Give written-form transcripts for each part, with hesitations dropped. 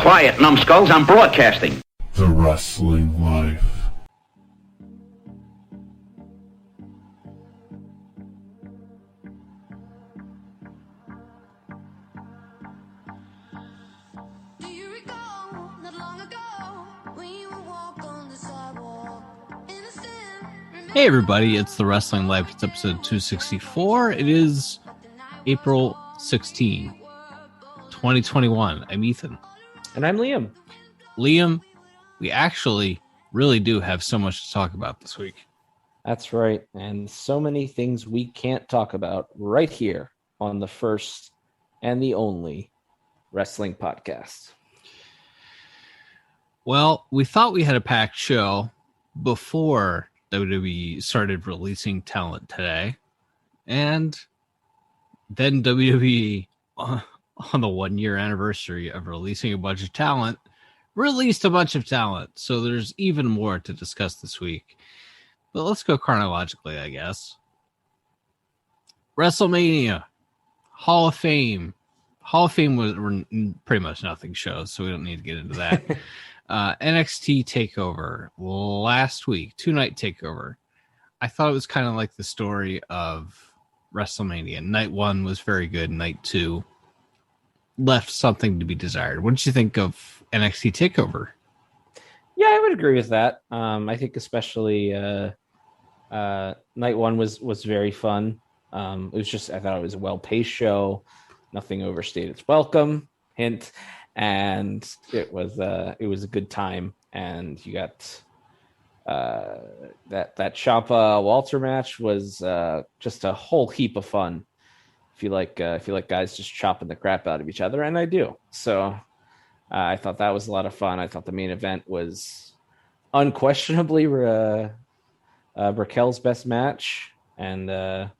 Quiet, numbskulls, I'm broadcasting. The Wrestling Life. Hey everybody, it's The Wrestling Life. It's episode 264. It is April 16, 2021. I'm Ethan. And I'm Liam. Liam, we actually really do have so much to talk about this week. That's right. And so many things we can't talk about right here on the first and the only wrestling podcast. Well, we thought we had a packed show before WWE started releasing talent today. And then WWE, on the 1 year anniversary of releasing a bunch of talent, released a bunch of talent. So there's even more to discuss this week. But let's go chronologically, I guess. WrestleMania, Hall of Fame. Hall of Fame were pretty much nothing shows, so we don't need to get into that. NXT TakeOver last week, 2-night TakeOver. I thought it was kind of like the story of WrestleMania. Night 1 was very good. Night 2 left something to be desired. What did you think of NXT TakeOver? Yeah, I would agree with that. I think especially Night 1 was very fun. It was just, I thought it was a well-paced show. Nothing overstayed its welcome. Hint. And it was a good time, and you got that Ciampa Walter match was just a whole heap of fun. If you like guys just chopping the crap out of each other, and I do. So I thought that was a lot of fun. I thought the main event was unquestionably Raquel's best match, and I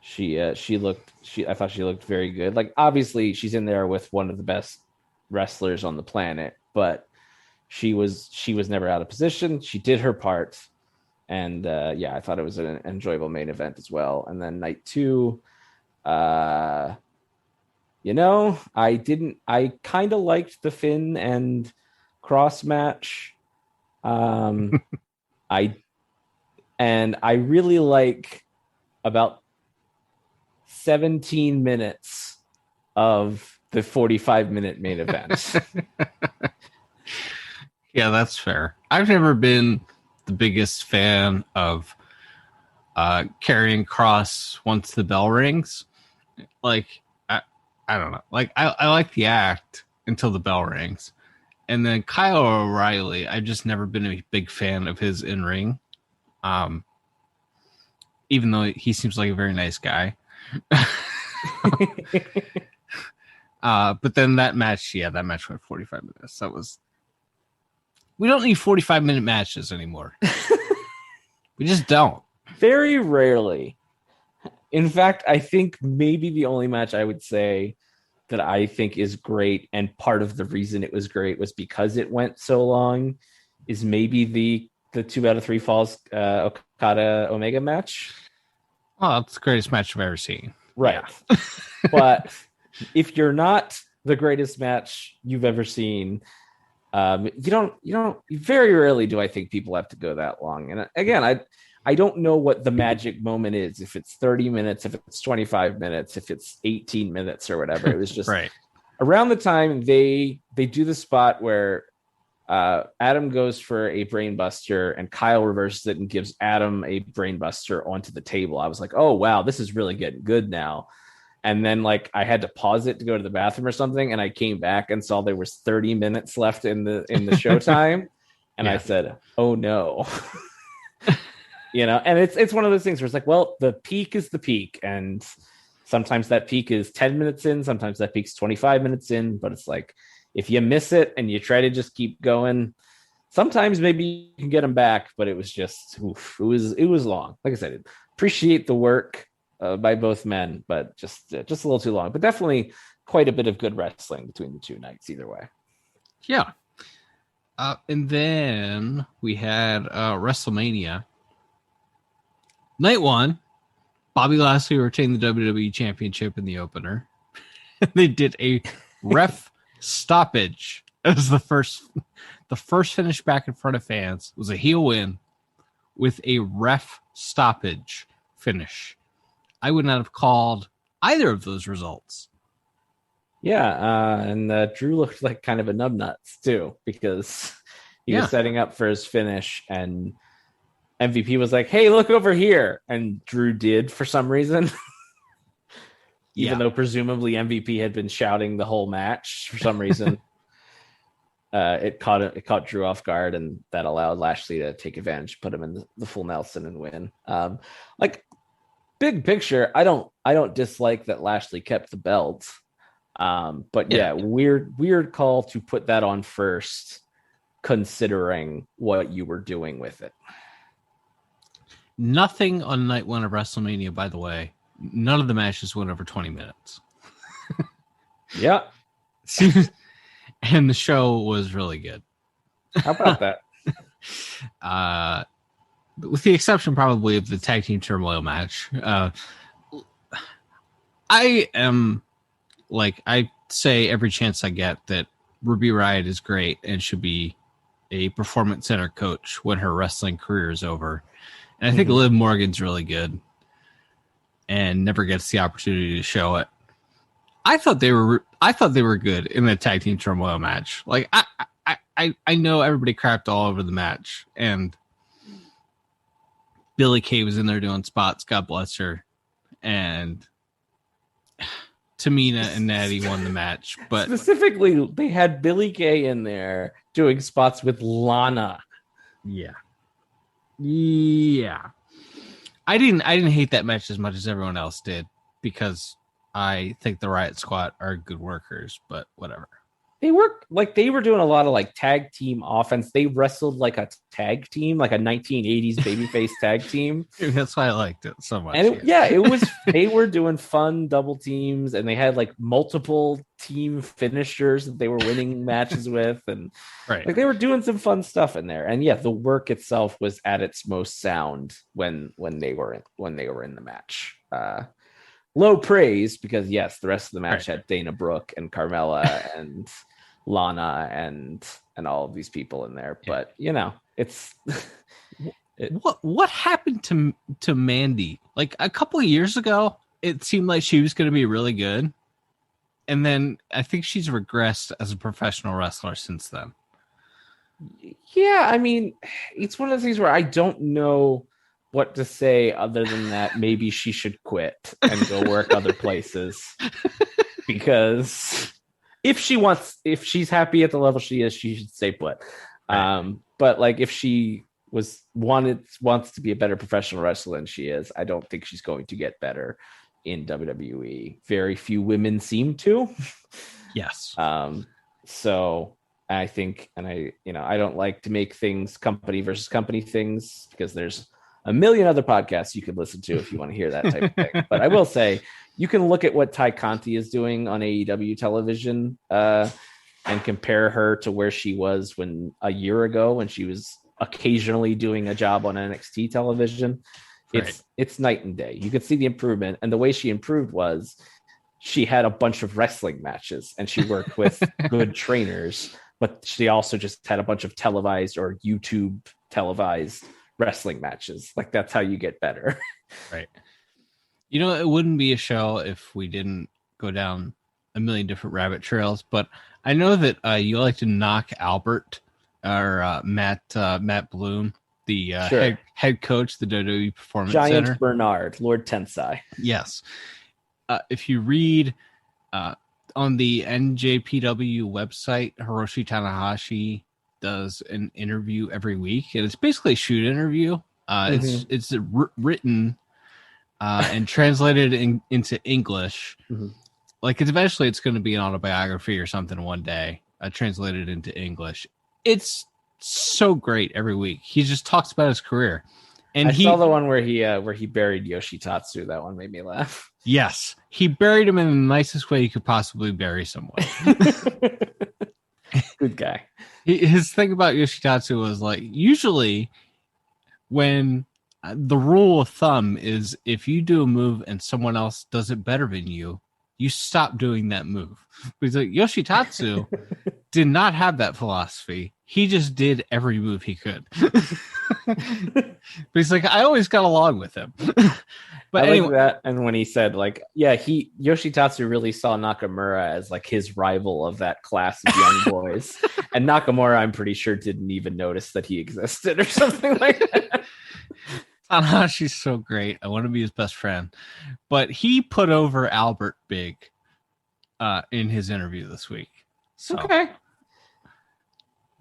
thought she looked very good. Like, obviously she's in there with one of the best wrestlers on the planet, but she was never out of position. She did her part, and I thought it was an enjoyable main event as well. And then night 2, I kind of liked the Finn and Cross match. I really like about 17 minutes of the 45-minute main event. Yeah, that's fair. I've never been the biggest fan of carrying Cross once the bell rings. Like, I don't know. Like, I like the act until the bell rings. And then Kyle O'Reilly, I've just never been a big fan of his in-ring. Even though he seems like a very nice guy. But then that match went 45 minutes. We don't need 45-minute matches anymore. We just don't. Very rarely. In fact, I think maybe the only match I would say that I think is great, and part of the reason it was great was because it went so long, is maybe the 2 out of 3 falls Okada Omega match. Oh, that's the greatest match I've ever seen. Right. Yeah. But if you're not the greatest match you've ever seen, very rarely do I think people have to go that long. And again, I don't know what the magic moment is, if it's 30 minutes, if it's 25 minutes, if it's 18 minutes or whatever. It was just right around the time they do the spot where Adam goes for a brain buster and Kyle reverses it and gives Adam a brain buster onto the table. I was like, oh wow, this is really getting good now. And then, like, I had to pause it to go to the bathroom or something, and I came back and saw there was 30 minutes left in the showtime, and I said, "Oh no," And it's one of those things where it's like, well, the peak is the peak, and sometimes that peak is 10 minutes in, sometimes that peak's 25 minutes in, but it's like, if you miss it and you try to just keep going, sometimes maybe you can get them back, but it was just, it was long. Like I said, appreciate the work by both men, but just a little too long. But definitely quite a bit of good wrestling between the 2 nights either way. Yeah. And then we had WrestleMania. Night 1, Bobby Lashley retained the WWE Championship in the opener. They did a ref stoppage It was the first finish back in front of fans. It was a heel win with a ref stoppage finish. I would not have called either of those results. Yeah, and Drew looked like kind of a numbnuts too, because he was setting up for his finish, and MVP was like, "Hey, look over here," and Drew did for some reason, even though presumably MVP had been shouting the whole match for some reason. It caught Drew off guard, and that allowed Lashley to take advantage, put him in the full Nelson, and win. Like big picture, I don't dislike that Lashley kept the belt. But weird call to put that on first, considering what you were doing with it. Nothing on night one of WrestleMania, by the way. None of the matches went over 20 minutes. Yeah. And the show was really good. How about that? With the exception probably of the tag team turmoil match. I say every chance I get that Ruby Riott is great and should be a performance center coach when her wrestling career is over. And I think Liv Morgan's really good and never gets the opportunity to show it. I thought they were good in the tag team turmoil match. Like I know everybody crapped all over the match, and Billie Kay was in there doing spots, God bless her, and Tamina and Natty won the match. But specifically, they had Billie Kay in there doing spots with Lana. Yeah. I didn't hate that match as much as everyone else did, because I think the Riot Squad are good workers, but whatever. They were doing a lot of like tag team offense. They wrestled like a tag team, like a 1980s babyface tag team. That's why I liked it so much. And it was, they were doing fun double teams, and they had like multiple team finishers that they were winning matches with. And like they were doing some fun stuff in there. And yeah, the work itself was at its most sound when they were in the match. Low praise, because yes, the rest of the match had Dana Brooke and Carmella and Lana and all of these people in there. But it's what happened to Mandy? Like a couple of years ago, it seemed like she was going to be really good, and then I think she's regressed as a professional wrestler since then. Yeah, I mean, it's one of those things where I don't know what to say other than that maybe she should quit and go work other places, because if she's happy at the level she is, she should stay put. But like if she wants to be a better professional wrestler than she is, I don't think she's going to get better in WWE. Very few women seem to. Yes. So I think, and I don't like to make things company versus company things, because there's a million other podcasts you could listen to if you want to hear that type of thing. But I will say, you can look at what Ty Conti is doing on AEW television and compare her to where she was a year ago when she was occasionally doing a job on NXT television. It's night and day. You could see the improvement, and the way she improved was she had a bunch of wrestling matches and she worked with good trainers, but she also just had a bunch of televised or YouTube televised wrestling matches. Like that's how you get better. Right. It wouldn't be a show if we didn't go down a million different rabbit trails, but I know that you like to knock Albert or Matt Bloom, the head coach, the WWE Performance Giant Center. Bernard, Lord Tensai. Yes. If you read on the NJPW website, Hiroshi Tanahashi does an interview every week, and it's basically a shoot interview. It's written and translated into English. Like eventually it's going to be an autobiography or something one day, translated into English. It's so great every week. He just talks about his career. And I saw the one where he buried Yoshitatsu. That one made me laugh. Yes, he buried him in the nicest way you could possibly bury someone. Good guy. His thing about Yoshitatsu was like, usually when the rule of thumb is if you do a move and someone else does it better than you, you stop doing that move. But he's like, Yoshitatsu did not have that philosophy. He just did every move he could. But he's like, I always got along with him. But I anyway, like that. And when he said, like, yeah, Yoshitatsu really saw Nakamura as like his rival of that class of young boys. And Nakamura, I'm pretty sure, didn't even notice that he existed or something like that. Tanahashi's so great. I want to be his best friend. But he put over Albert big in his interview this week. So. Okay.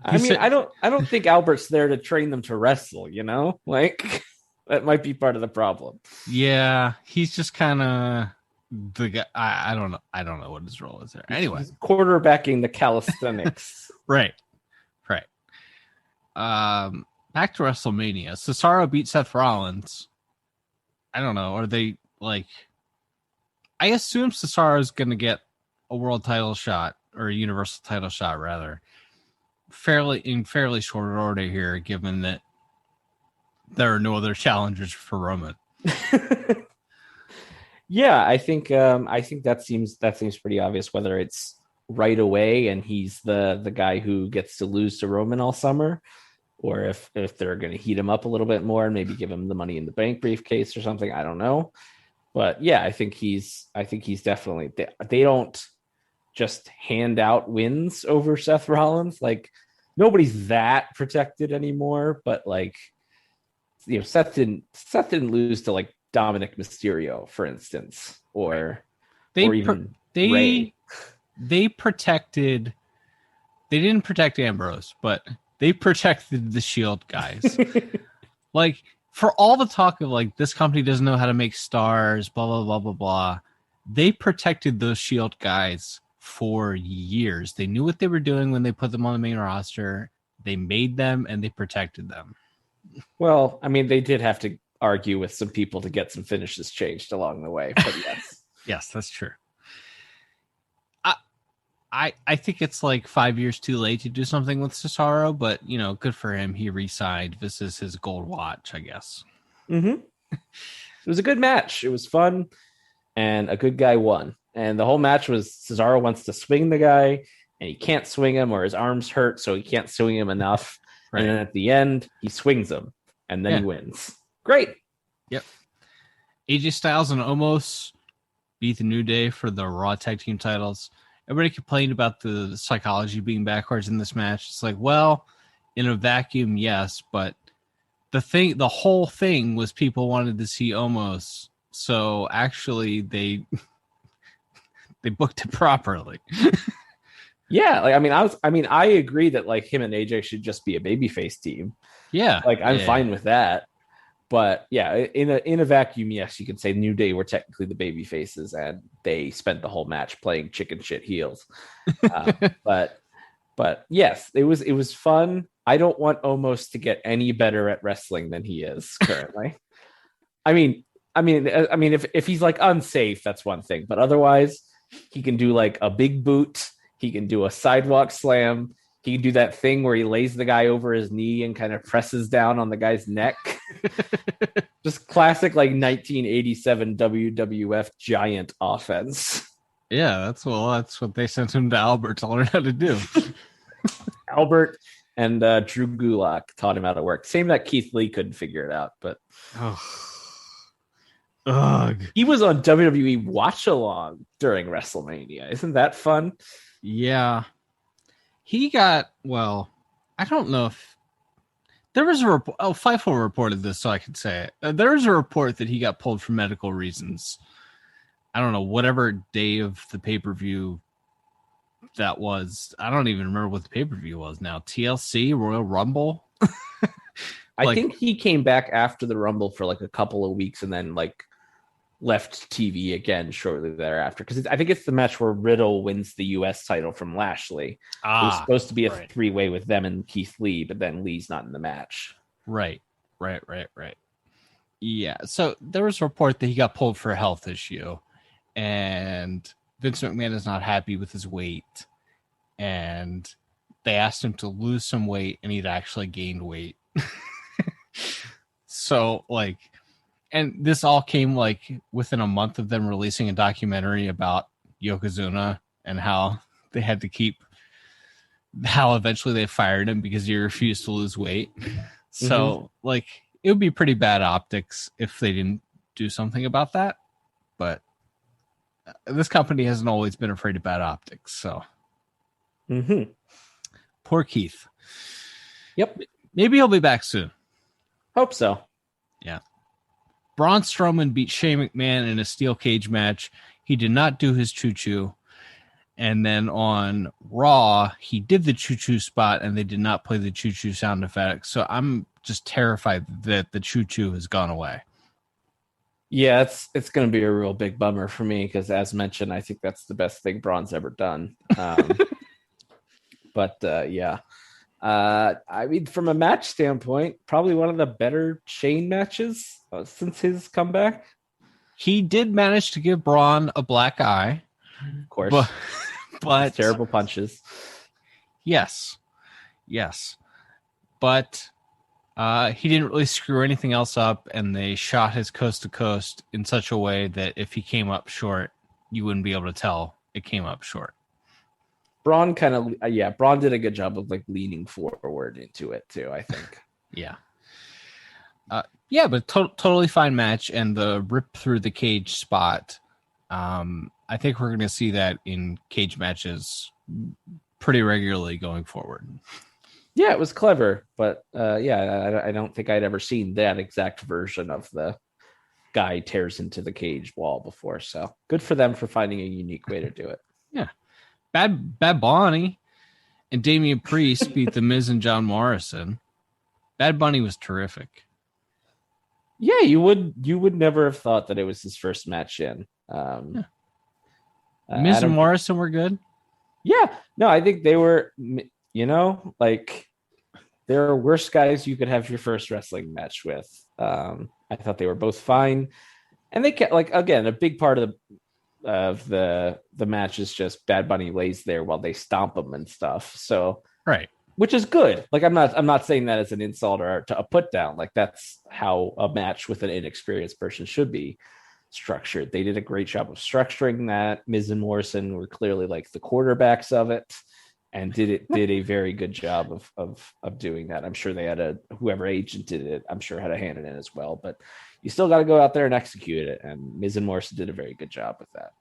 I mean, I don't think Albert's there to train them to wrestle, you know? Like, that might be part of the problem. Yeah, he's just kind of the guy. I don't know. I don't know what his role is there. Anyway, he's quarterbacking the calisthenics. Right. Back to WrestleMania. Cesaro beat Seth Rollins. I don't know. Are they like? I assume Cesaro's going to get a world title shot or a universal title shot, rather. Fairly short order here, given that there are no other challengers for Roman. Yeah, I think that seems pretty obvious. Whether it's right away and he's the guy who gets to lose to Roman all summer, or if they're going to heat him up a little bit more and maybe give him the Money in the Bank briefcase or something. I don't know, but yeah, I think he's definitely. They don't just hand out wins over Seth Rollins. Like, nobody's that protected anymore, but like, you know, Seth didn't lose to like Dominic Mysterio, for instance, or even Ray. They didn't protect Ambrose, but they protected the Shield guys. Like, for all the talk of like, this company doesn't know how to make stars, blah blah blah blah blah, they protected those Shield guys for years. They knew what they were doing when they put them on the main roster. They made them and they protected them. Well, I mean, they did have to argue with some people to get some finishes changed along the way, but yes. Yes, that's true. I think it's like 5 years too late to do something with Cesaro, but you know, good for him. He re-signed. This is his gold watch, I guess. Mm-hmm. It was a good match. It was fun, and a good guy won. And the whole match was Cesaro wants to swing the guy, and he can't swing him, or his arms hurt, so he can't swing him enough. Right. And then at the end, he swings him, and then he wins. Great. Yep. AJ Styles and Omos beat the New Day for the Raw Tag Team titles. Everybody complained about the psychology being backwards in this match. It's like, well, in a vacuum, yes, but the whole thing was people wanted to see Omos, so actually they booked it properly. Yeah, like I agree that like him and AJ should just be a babyface team. Yeah, like I'm fine with that. But yeah, in a vacuum, yes, you could say New Day were technically the baby faces, and they spent the whole match playing chicken shit heels. But yes, it was fun. I don't want Omos to get any better at wrestling than he is currently. I mean, if he's like unsafe, that's one thing. But otherwise, he can do like a big boot. He can do a sidewalk slam. He can do that thing where he lays the guy over his knee and kind of presses down on the guy's neck. Just classic, like 1987 WWF giant offense. Yeah, that's what they sent him to Albert to learn how to do. Albert and Drew Gulak taught him how to work. Same that Keith Lee couldn't figure it out, but he was on WWE Watch Along during WrestleMania. Isn't that fun? Yeah. He got, well, I don't know if there was a report. Oh, Fightful reported this, so I could say it. There was a report that he got pulled for medical reasons. I don't know, whatever day of the pay-per-view that was. I don't even remember what the pay-per-view was now. TLC, Royal Rumble? I think he came back after the Rumble for like a couple of weeks and then like left TV again shortly thereafter, because I think it's the match where Riddle wins the U.S. title from Lashley. It was supposed to be a three-way with them and Keith Lee, but then Lee's not in the match. Right. Yeah, so there was a report that he got pulled for a health issue, and Vince McMahon is not happy with his weight, and they asked him to lose some weight, and he'd actually gained weight. So, like, and this all came like within a month of them releasing a documentary about Yokozuna and how they had to keep how eventually they fired him because he refused to lose weight. So like it would be pretty bad optics if they didn't do something about that. But this company hasn't always been afraid of bad optics. So poor Keith. Yep. Maybe he'll be back soon. Hope so. Yeah. Braun Strowman beat Shane McMahon in a steel cage match. He did not do his choo-choo. And then on Raw, he did the choo-choo spot, and they did not play the choo-choo sound effects. So I'm just terrified that the choo-choo has gone away. Yeah, it's going to be a real big bummer for me because, as mentioned, I think that's the best thing Braun's ever done. But yeah. I mean, from a match standpoint, probably one of the better Shane matches since his comeback. He did manage to give Braun a black eye. Of course. But terrible punches. Yes. But he didn't really screw anything else up, and they shot his coast to coast in such a way that if he came up short, you wouldn't be able to tell it came up short. Braun Braun did a good job of like leaning forward into it too, I think. Yeah. But totally fine match, and the rip through the cage spot. I think we're going to see that in cage matches pretty regularly going forward. Yeah, it was clever, but I don't think I'd ever seen that exact version of the guy tears into the cage wall before. So good for them for finding a unique way to do it. Yeah. Bad Bunny and Damian Priest beat The Miz and John Morrison. Bad Bunny was terrific. Yeah, you would never have thought that it was his first match in. Miz and Morrison were good. Yeah, no, I think they were. Like there are worse guys you could have your first wrestling match with. I thought they were both fine, and they kept, like, again, a big part of the match is just Bad Bunny lays there while they stomp him and stuff. So right, which is good. Like I'm not saying that as an insult or a put down. Like that's how a match with an inexperienced person should be structured. They did a great job of structuring that. Miz and Morrison were clearly like the quarterbacks of it, and did a very good job of doing that. I'm sure they had whoever agent did it, I'm sure had a hand in it as well, but you still got to go out there and execute it. And Miz and Morrison did a very good job with that.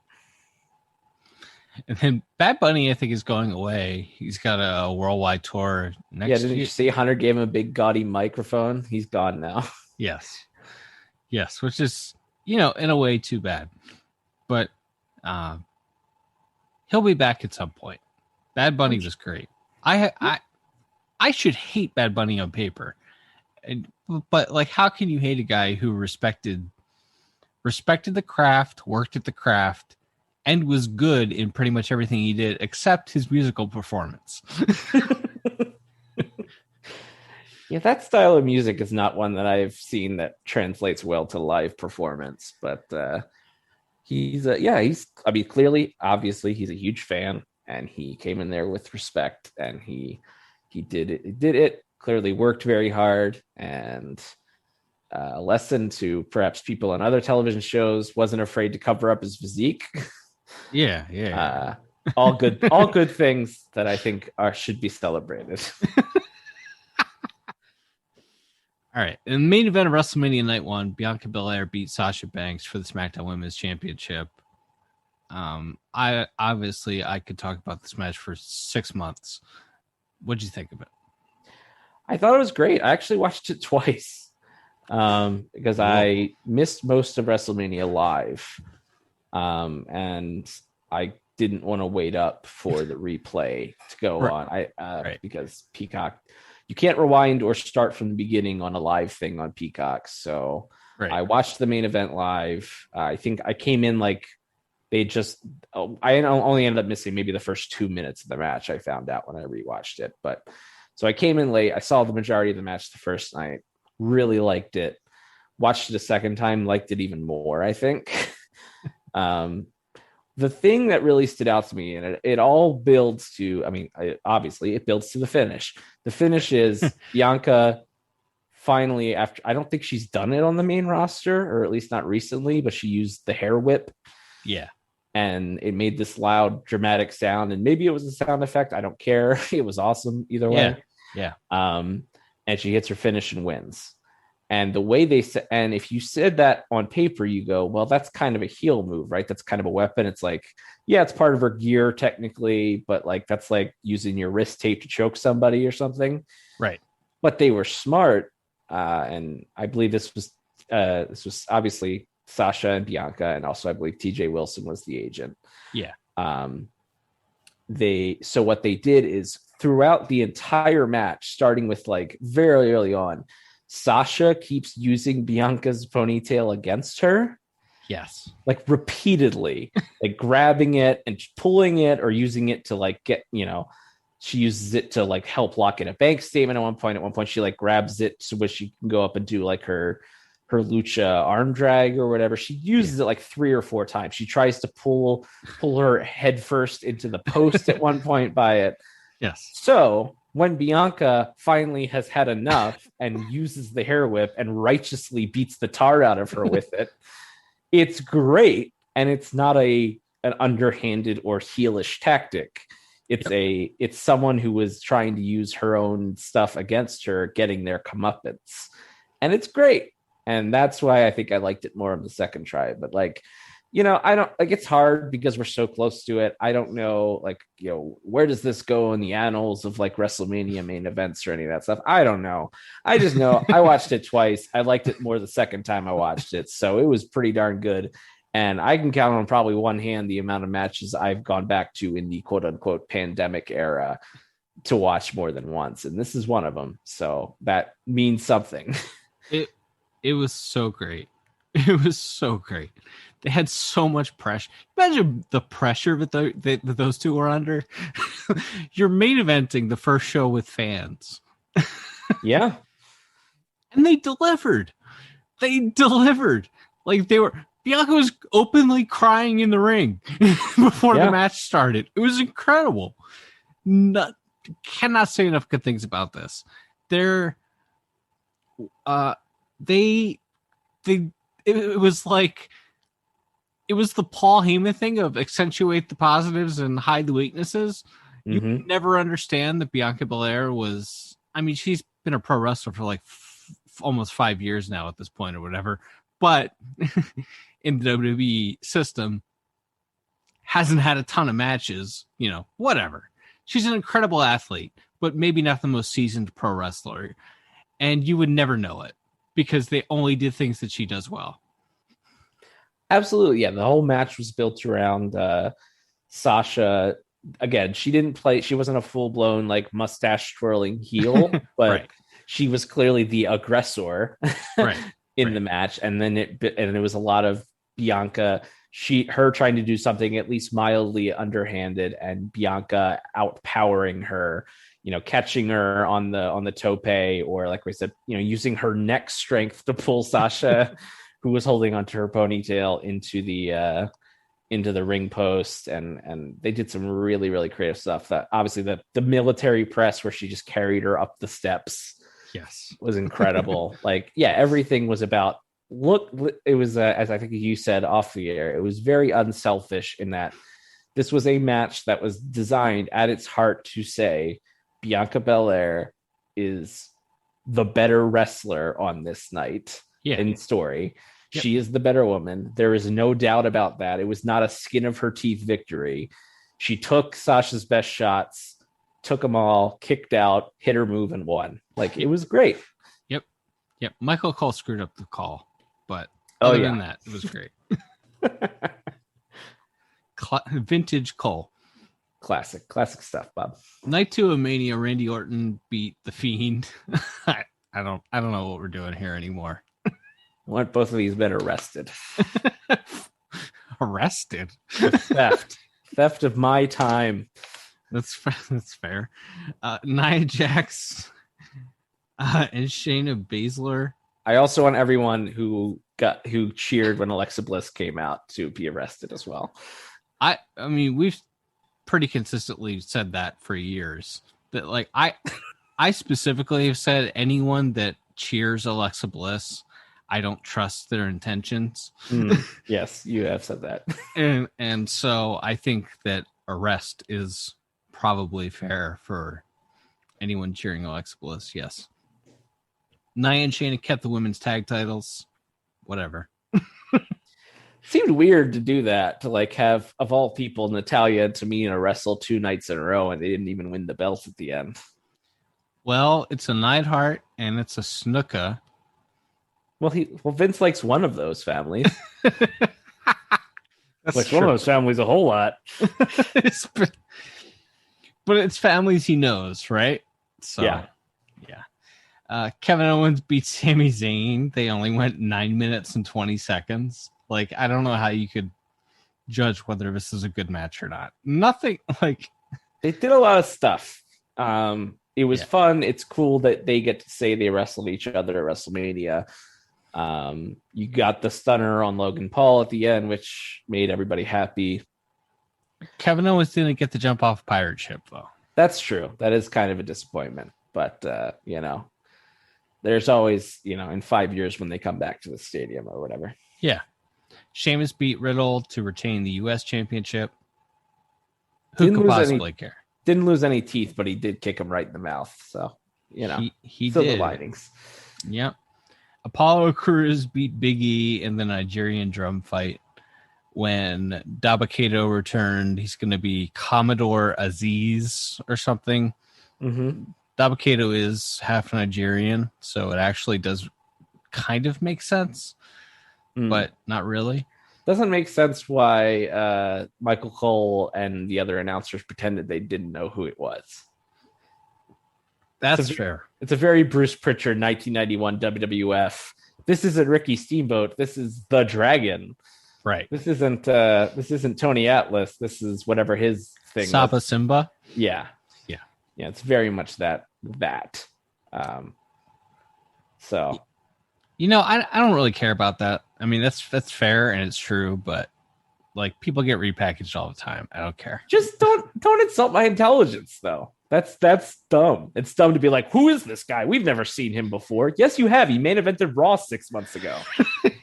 And then Bad Bunny, I think, is going away. He's got a worldwide tour next year. Didn't you see Hunter gave him a big gaudy microphone? He's gone now. Yes, which is, in a way, too bad. But he'll be back at some point. Bad Bunny was great. I should hate Bad Bunny on paper, but like, how can you hate a guy who respected the craft, worked at the craft, and was good in pretty much everything he did except his musical performance? Yeah, that style of music is not one that I've seen that translates well to live performance. But clearly, obviously, he's a huge fan, and he came in there with respect, and he did it. Clearly worked very hard, and a lesson to perhaps people on other television shows: wasn't afraid to cover up his physique. Yeah. All good things that I think should be celebrated. All right. In the main event of WrestleMania Night 1, Bianca Belair beat Sasha Banks for the SmackDown Women's Championship. I could talk about this match for 6 months. What'd you think of it? I thought it was great. I actually watched it twice because I missed most of WrestleMania live. And I didn't want to wait up for the replay to go on. Because Peacock, you can't rewind or start from the beginning on a live thing on Peacock. So I watched the main event live. I think I came in like I only ended up missing maybe the first 2 minutes of the match. I found out when I rewatched it, but so I came in late. I saw the majority of the match the first night, really liked it. Watched it a second time, liked it even more, I think. The thing that really stood out to me, and it all builds to, obviously it builds to the finish. The finish is Bianca finally, after, I don't think she's done it on the main roster, or at least not recently, but she used the hair whip. Yeah. and it made this loud, dramatic sound. And maybe it was a sound effect. I don't care. It was awesome either way. Yeah. And she hits her finish and wins. And the way they said, and if you said that on paper, you go, well, that's kind of a heel move, right? That's kind of a weapon. It's like, yeah, it's part of her gear technically, but like that's like using your wrist tape to choke somebody or something. Right. But they were smart. And I believe this was obviously Sasha and Bianca, and also I believe TJ Wilson was the agent. Yeah. So what they did is throughout the entire match, starting with like very early on, Sasha keeps using Bianca's ponytail against her. Yes. Like repeatedly, like grabbing it and pulling it or using it to like get, she uses it to like help lock in a bank statement at one point. At one point, she like grabs it so where she can go up and do like her lucha arm drag or whatever. She uses it like 3 or 4 times. She tries to pull her head first into the post at one point by it. Yes. So when Bianca finally has had enough and uses the hair whip and righteously beats the tar out of her with it, it's great. And it's not an underhanded or heelish tactic. It's someone who was trying to use her own stuff against her, getting their comeuppance. And it's great. And that's why I think I liked it more on the second try. But like, I don't like, it's hard because we're so close to it. I don't know, like, where does this go in the annals of like WrestleMania main events or any of that stuff? I don't know. I just know I watched it twice. I liked it more the second time I watched it. So it was pretty darn good. And I can count on probably one hand the amount of matches I've gone back to in the quote unquote pandemic era to watch more than once. And this is one of them. So that means something. It was so great. It was so great. They had so much pressure. Imagine the pressure that those two were under. You're main eventing the first show with fans. Yeah. And they delivered. Like Bianca was openly crying in the ring before the match started. It was incredible. Cannot say enough good things about this. It was like, it was the Paul Heyman thing of accentuate the positives and hide the weaknesses. You never understand that Bianca Belair was, I mean, she's been a pro wrestler for like almost 5 years now at this point or whatever, but in the WWE system hasn't had a ton of matches, whatever. She's an incredible athlete, but maybe not the most seasoned pro wrestler. And you would never know it because they only did things that she does well. Absolutely. Yeah. The whole match was built around Sasha. Again, she wasn't a full blown like mustache twirling heel, but she was clearly the aggressor in the match. And then it was a lot of Bianca, her trying to do something at least mildly underhanded and Bianca outpowering her, catching her on the tope, or like we said, using her neck strength to pull Sasha who was holding onto her ponytail into the ring post. And they did some really, really creative stuff. That obviously the military press where she just carried her up the steps was incredible. Like, yeah, everything was about it was as I think you said off the air, it was very unselfish in that this was a match that was designed at its heart to say Bianca Belair is the better wrestler on this night in story. Yep. She is the better woman. There is no doubt about that. It was not a skin of her teeth victory. She took Sasha's best shots, took them all, kicked out, hit her move, and won. Like, it was great. Yep. Michael Cole screwed up the call, but other than that, it was great. Vintage Cole. Classic stuff, Bob. Night 2 of Mania, Randy Orton beat The Fiend. I don't know what we're doing here anymore. I want both of these men arrested. Arrested? Theft of my time. That's fair. Nia Jax and Shayna Baszler. I also want everyone who cheered when Alexa Bliss came out to be arrested as well. I mean, we've pretty consistently said that for years. That like I specifically have said anyone that cheers Alexa Bliss, I don't trust their intentions. Yes, you have said that. And so I think that a rest is probably fair for anyone cheering Alexa Bliss. Yes. Nia and Shayna kept the women's tag titles. Whatever. Seemed weird to do that, to like have, of all people, Natalya and Tamina wrestle 2 nights in a row and they didn't even win the belts at the end. Well, it's a Neidhart and it's a Snuka. Well, Vince likes one of those families. That's like true. one of those families a whole lot. But it's families he knows, right? So Yeah. Kevin Owens beat Sami Zayn. They only went 9 minutes and 20 seconds. Like, I don't know how you could judge whether this is a good match or not. Nothing like They did a lot of stuff. It was fun. It's cool that they get to say they wrestled each other at WrestleMania. You got the stunner on Logan Paul at the end, which made everybody happy. Kevin Owens didn't get to jump off a pirate ship, though. That's true. That is kind of a disappointment. But, there's always, in 5 years when they come back to the stadium or whatever. Yeah. Sheamus beat Riddle to retain the U.S. Championship. Who could possibly care? Didn't lose any teeth, but he did kick him right in the mouth. So, he silver did. linings. Yep. Apollo Crews beat Big E in the Nigerian drum fight. When Dabba-Kato returned, he's going to be Commodore Aziz or something. Mm-hmm. Dabba-Kato is half Nigerian, so it actually does kind of make sense, but not really. Doesn't make sense why Michael Cole and the other announcers pretended they didn't know who it was. That's fair. It's a very Bruce Pritchard 1991 WWF. This isn't Ricky Steamboat. This is the Dragon. Right. This isn't Tony Atlas. This is whatever his thing Saba was. Simba. Yeah. It's very much that. So, I don't really care about that. I mean, that's fair and it's true, but like people get repackaged all the time. I don't care. just don't insult my intelligence, though. That's dumb. It's dumb to be like, who is this guy? We've never seen him before. Yes, you have. He main evented Raw 6 months ago.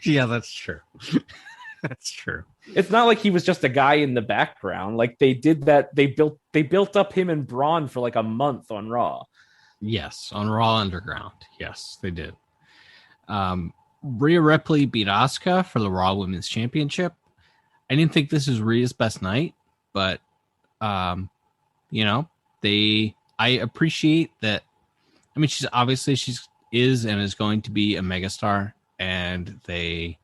Yeah, that's true. That's true. It's not like he was just a guy in the background. Like they did that. They built up him and Braun for like a month on Raw. Yes, on Raw Underground. Yes, they did. Rhea Ripley beat Asuka for the Raw Women's Championship. I didn't think this was Rhea's best night, but I appreciate that. I mean, she is and is going to be a megastar, and they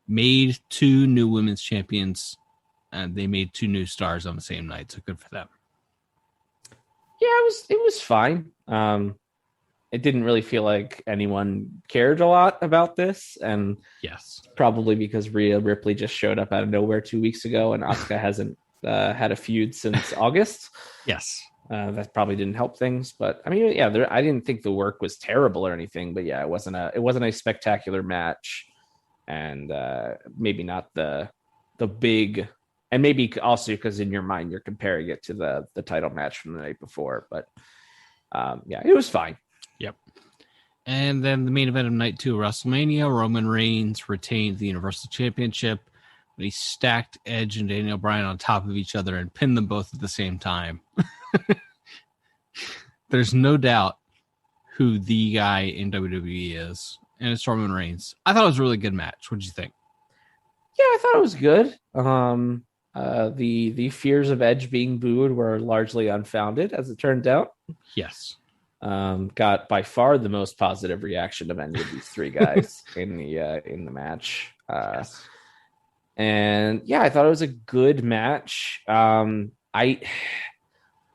made 2 new women's champions, and they made 2 new stars on the same night. So good for them. Yeah, it was fine. It didn't really feel like anyone cared a lot about this, and Yes, probably because Rhea Ripley just showed up out of nowhere 2 weeks ago, and Asuka hasn't had a feud since August. yes. That probably didn't help things, but I mean, yeah, I didn't think the work was terrible or anything, but yeah, it wasn't a spectacular match, and maybe not the big. And maybe also because in your mind you're comparing it to the title match from the night before. But it was fine. Yep. And then the main event of night 2 of WrestleMania, Roman Reigns retained the Universal Championship when he stacked Edge and Daniel Bryan on top of each other and pinned them both at the same time. There's no doubt who the guy in WWE is, and it's Roman Reigns. I thought it was a really good match. What did you think? Yeah, I thought it was good. The fears of Edge being booed were largely unfounded, as it turned out. Yes. Got by far the most positive reaction of any of these 3 guys in the match. Yes. And yeah, I thought it was a good match.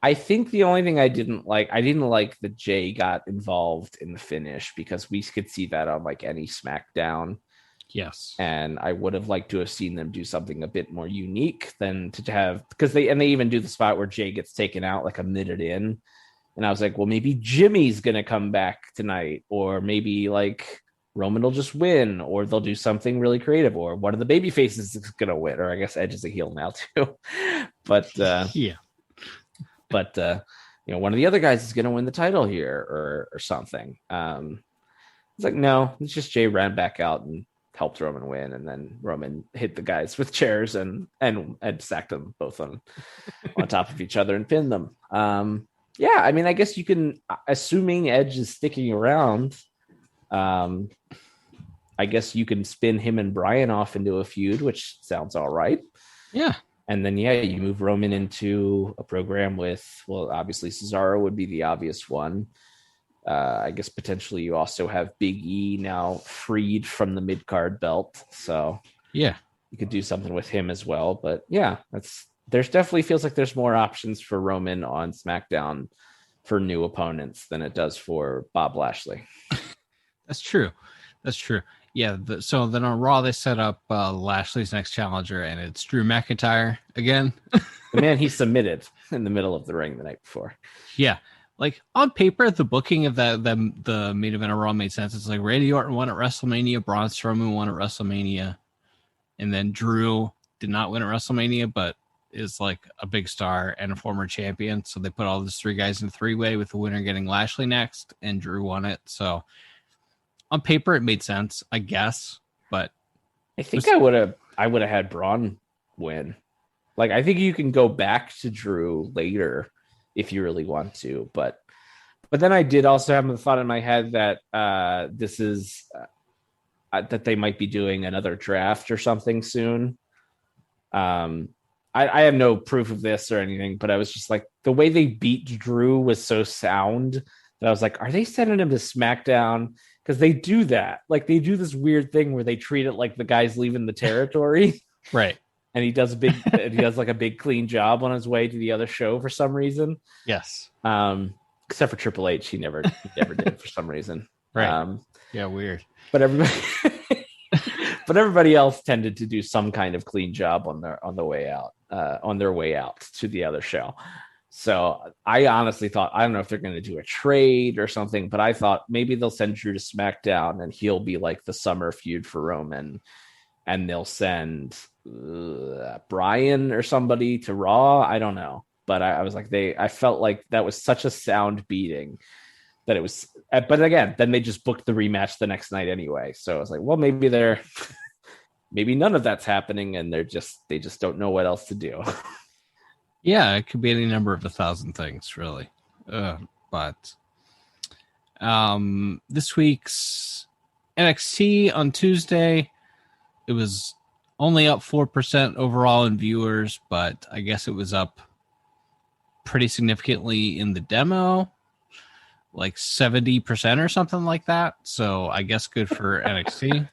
I think the only thing I didn't like that Jay got involved in the finish, because we could see that on like any SmackDown. Yes. And I would have liked to have seen them do something a bit more unique than to have, because they even do the spot where Jay gets taken out like a minute in. And I was like, well, maybe Jimmy's going to come back tonight, or maybe like Roman will just win, or they'll do something really creative, or one of the baby faces is going to win, or I guess Edge is a heel now too. But one of the other guys is going to win the title here or something. It's like, no, it's just Jay ran back out and helped Roman win, and then Roman hit the guys with chairs and sacked them both on top of each other and pinned them. Yeah, I mean, I guess you can, assuming Edge is sticking around, I guess you can spin him and Bryan off into a feud, which sounds all right. Yeah. And then, yeah, you move Roman into a program with, well, obviously Cesaro would be the obvious one. I guess potentially you also have Big E now freed from the mid-card belt. So yeah, you could do something with him as well. But yeah, there's definitely feels like there's more options for Roman on SmackDown for new opponents than it does for Bob Lashley. That's true. Yeah. So then on Raw, they set up Lashley's next challenger, and it's Drew McIntyre again. The man he submitted in the middle of the ring the night before. Yeah. Like on paper, the booking of the main event of Raw made sense. It's like Randy Orton won at WrestleMania, Braun Strowman won at WrestleMania, and then Drew did not win at WrestleMania, but is like a big star and a former champion. So they put all those three guys in a three-way with the winner getting Lashley next, and Drew won it. So on paper, it made sense, I guess. But I think I would have had Braun win. Like, I think you can go back to Drew later if you really want to, but then I did also have the thought in my head that this is that they might be doing another draft or something soon. I have no proof of this or anything, but I was just like, the way they beat Drew was so sound that I was like, are they sending him to SmackDown? Because they do that. Like, they do this weird thing where they treat it like the guy's leaving the territory. right. And he does like a big clean job on his way to the other show for some reason. Yes. Except for Triple H, he never did for some reason. Right. Yeah, weird. But everybody else tended to do some kind of clean job on their way out to the other show. So I honestly thought, I don't know if they're going to do a trade or something, but I thought maybe they'll send Drew to SmackDown and he'll be like the summer feud for Roman, and they'll send Bryan or somebody to Raw. I don't know, but I was like, I felt like that was such a sound beating that it was. But again, then they just booked the rematch the next night anyway. So I was like, well, maybe none of that's happening, and they just don't know what else to do. Yeah, it could be any number of 1,000 things, really. But this week's NXT on Tuesday, it was only up 4% overall in viewers, but I guess it was up pretty significantly in the demo, like 70% or something like that. So I guess good for NXT.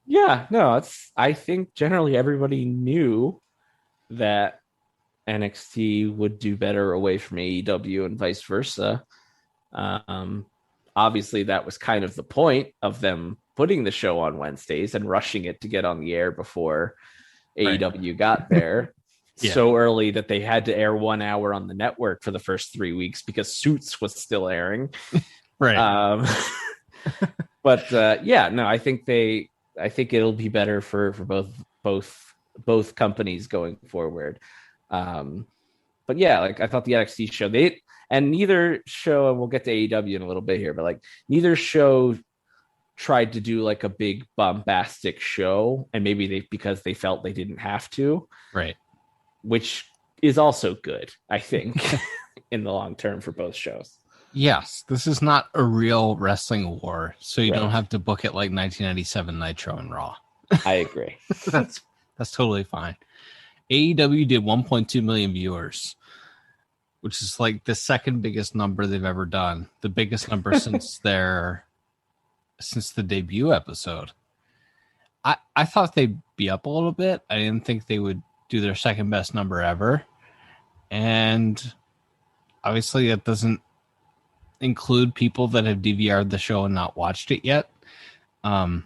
Yeah, no, I think generally everybody knew that NXT would do better away from AEW and vice versa. Obviously, that was kind of the point of them putting the show on Wednesdays and rushing it to get on the air before AEW got there. Yeah. So early that they had to air 1 hour on the network for the first 3 weeks because Suits was still airing. Right. But I think it'll be better for both companies going forward. But yeah, like I thought the NXT show, neither show, and we'll get to AEW in a little bit here, but like neither show tried to do like a big bombastic show, and maybe because they felt they didn't have to, right? Which is also good, I think, in the long term for both shows. Yes, this is not a real wrestling war, so you don't have to book it like 1997 Nitro and Raw. I agree. That's totally fine. AEW did 1.2 million viewers, which is like the second biggest number they've ever done. The biggest number since the debut episode. I thought they'd be up a little bit. I didn't think they would do their second best number ever. And obviously that doesn't include people that have DVR'd the show and not watched it yet. Wow.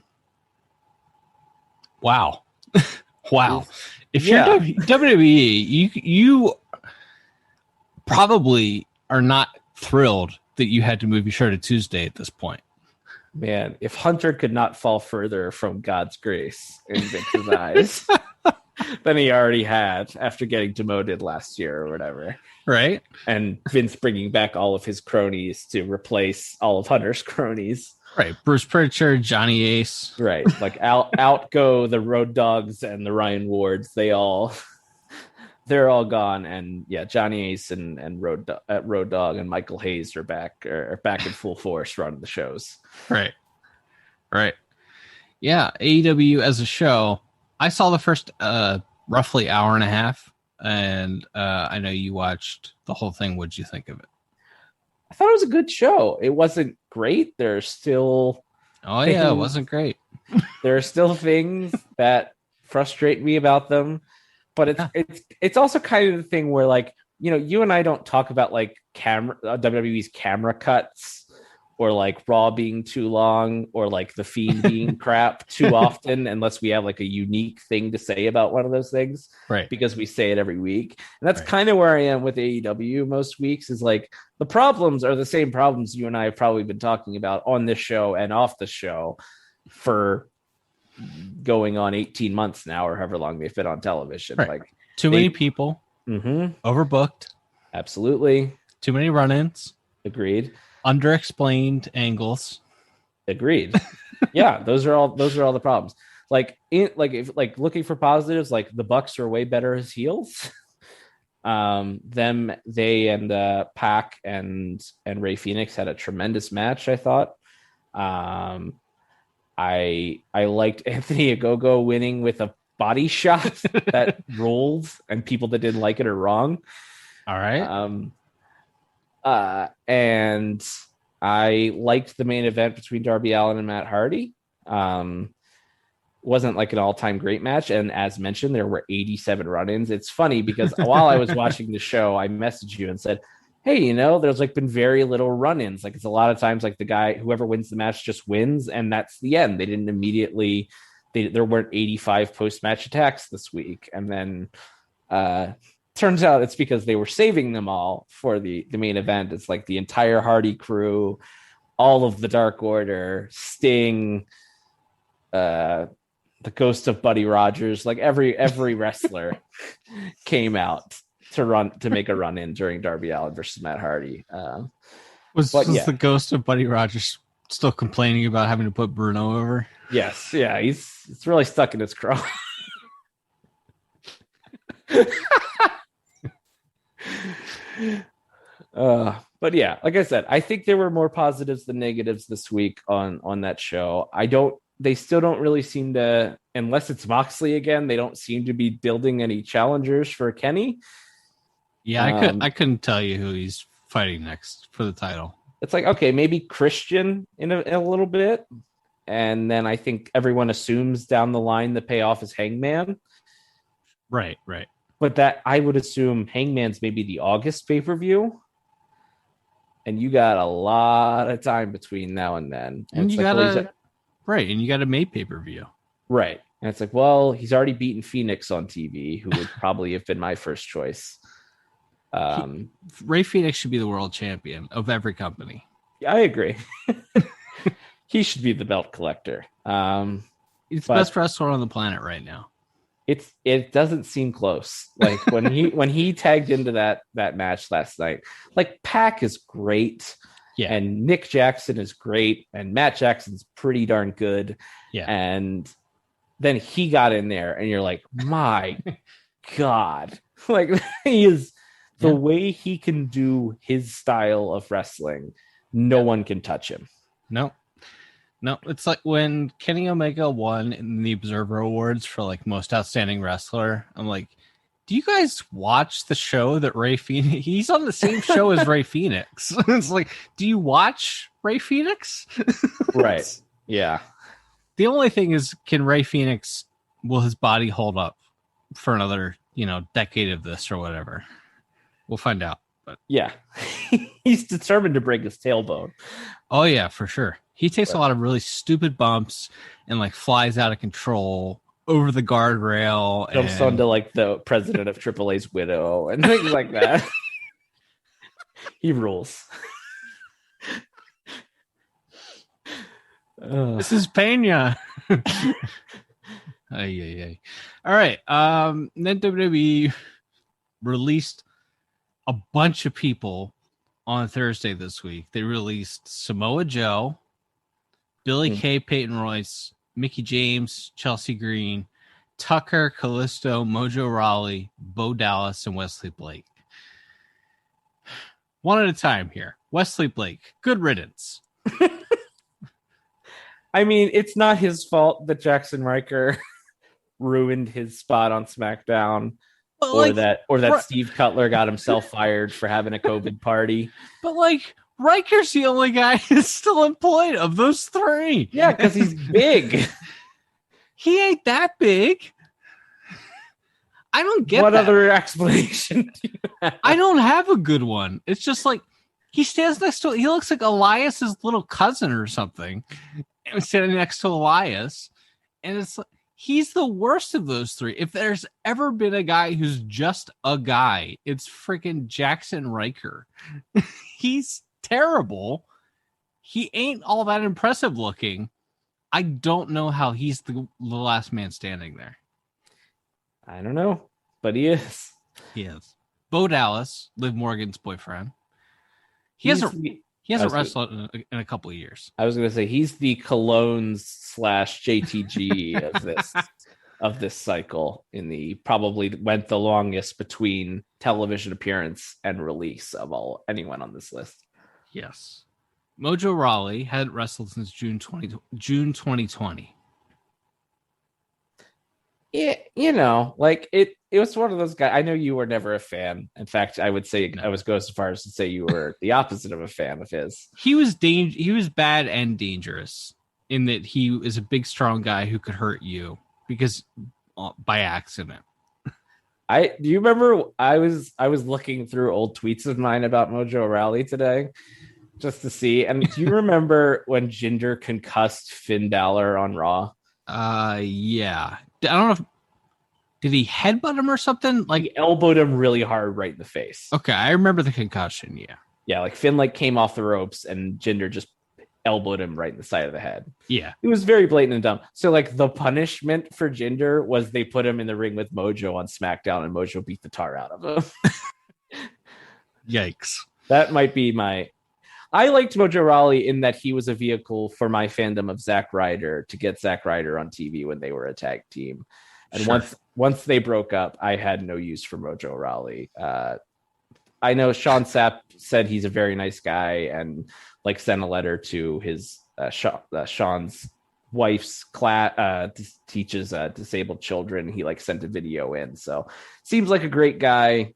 Wow. If you're WWE, you probably are not thrilled that you had to move your show to Tuesday at this point. Man, if Hunter could not fall further from God's grace in Vince's eyes than he already had after getting demoted last year or whatever. Right. And Vince bringing back all of his cronies to replace all of Hunter's cronies. Right. Bruce Pritchard, Johnny Ace. Right. Like out go the Road Dogs and the Ryan Wards. They're all gone. And yeah, Johnny Ace and Road Dog and Michael Hayes are back in full force running the shows. Right. Right. Yeah. AEW as a show. I saw the first roughly hour and a half, and I know you watched the whole thing. What'd you think of it? I thought it was a good show. It wasn't great. There's still it wasn't great. There are still things that frustrate me about them, but it's also kind of the thing where, like, you and I don't talk about like WWE's camera cuts or like Raw being too long or like the Fiend being crap too often, unless we have like a unique thing to say about one of those things, right? Because we say it every week. And that's kind of where I am with AEW most weeks, is like the problems are the same problems you and I have probably been talking about on this show and off the show for going on 18 months now, or however long they've been on television. Right. Like many people, overbooked, absolutely, too many run-ins, agreed, underexplained angles, agreed. Yeah, those are all the problems. Like if looking for positives, like the Bucks are way better as heels. They and Pac and Ray Phoenix had a tremendous match, I thought. I liked Anthony Ogogo winning with a body shot that rolled, and people that didn't like it are wrong. All right. And I liked the main event between Darby Allin and Matt Hardy. Wasn't like an all-time great match, and as mentioned, there were 87 run-ins. It's funny because while I was watching the show, I messaged you and said, hey, there's like been very little run-ins. Like, it's a lot of times like the guy, whoever wins the match just wins, and that's the end. They didn't immediately, there weren't 85 post-match attacks this week. And then turns out it's because they were saving them all for the main event. It's like the entire Hardy crew, all of the Dark Order, Sting, the ghost of Buddy Rogers, like every wrestler came out to make a run in during Darby Allin versus Matt Hardy. Was the ghost of Buddy Rogers still complaining about having to put Bruno over? Yes, yeah, it's really stuck in his craw. But yeah, like I said, I think there were more positives than negatives this week on that show. They still don't really seem to, unless it's Moxley again, they don't seem to be building any challengers for Kenny. Yeah, I couldn't tell you who he's fighting next for the title. It's like, okay, maybe Christian in a little bit. And then I think everyone assumes down the line the payoff is Hangman. Right. But that, I would assume Hangman's maybe the August pay-per-view. And you got a lot of time between now and then. And you got a May pay-per-view. Right. And it's like, well, he's already beaten Phoenix on TV, who would probably have been my first choice. Ray Phoenix should be the world champion of every company. Yeah, I agree. He should be the belt collector. He's the best wrestler on the planet right now. It doesn't seem close. Like when he tagged into that match last night, like Pac is great. Yeah. And Nick Jackson is great. And Matt Jackson's pretty darn good. Yeah. And then he got in there and you're like, my God. Like, he is the way he can do his style of wrestling. No one can touch him. No, it's like when Kenny Omega won in the Observer Awards for like most outstanding wrestler. I'm like, do you guys watch the show that Ray Phoenix? He's on the same show as Ray Phoenix. It's like, do you watch Ray Phoenix? Right. Yeah. The only thing is, can Ray Phoenix, will his body hold up for another, decade of this or whatever? We'll find out. But yeah, he's determined to break his tailbone. Oh yeah, for sure. He takes a lot of really stupid bumps and like flies out of control over the guardrail. Jumps onto like the president of AAA's widow and things like that. He rules. This is Pena. Ay. All right. Then WWE released a bunch of people on Thursday this week. They released Samoa Joe, Billy Kay, Peyton Royce, Mickey James, Chelsea Green, Tucker, Kalisto, Mojo Rawley, Bo Dallas, and Wesley Blake. One at a time here. Wesley Blake, good riddance. I mean, it's not his fault that Jackson Riker ruined his spot on SmackDown, or that Steve Cutler got himself fired for having a COVID party. But like, Riker's the only guy who's still employed of those three. Yeah, because he's big. He ain't that big. I don't get what that. other explanation do you have? I don't have a good one. It's just like he stands next to. He looks like Elias's little cousin or something, standing next to Elias, and it's like he's the worst of those three. If there's ever been a guy who's just a guy, it's freaking Jackson Riker. He's terrible. He ain't all that impressive looking. I don't know how he's the last man standing there. I don't know, but he is. He is. Bo Dallas, Liv Morgan's boyfriend. He hasn't wrestled in a couple of years. I was going to say he's the Colognes / JTG of this cycle. Probably went the longest between television appearance and release of anyone on this list. Yes. Mojo Rawley hadn't wrestled since June 2020. Yeah, it was one of those guys. I know you were never a fan. In fact, I would say I was going so far as to say you were the opposite of a fan of his. He was bad and dangerous in that he is a big, strong guy who could hurt you because by accident. Do you remember I was looking through old tweets of mine about Mojo Rawley today just to see. And do you remember when Jinder concussed Finn Balor on Raw? Yeah. I don't know if did he headbutt him or something? Like he elbowed him really hard right in the face. Okay, I remember the concussion. Yeah. Yeah, like Finn came off the ropes and Jinder just elbowed him right in the side of the head. Yeah. It was very blatant and dumb. So the punishment for Jinder was they put him in the ring with Mojo on SmackDown and Mojo beat the tar out of him. Yikes. That might be I liked Mojo Rawley in that he was a vehicle for my fandom of Zack Ryder to get Zack Ryder on TV when they were a tag team. And sure. once they broke up, I had no use for Mojo Rawley. I know Sean Sapp said he's a very nice guy and sent a letter to his Sean's wife's class teaches disabled children. He sent a video in. So seems like a great guy.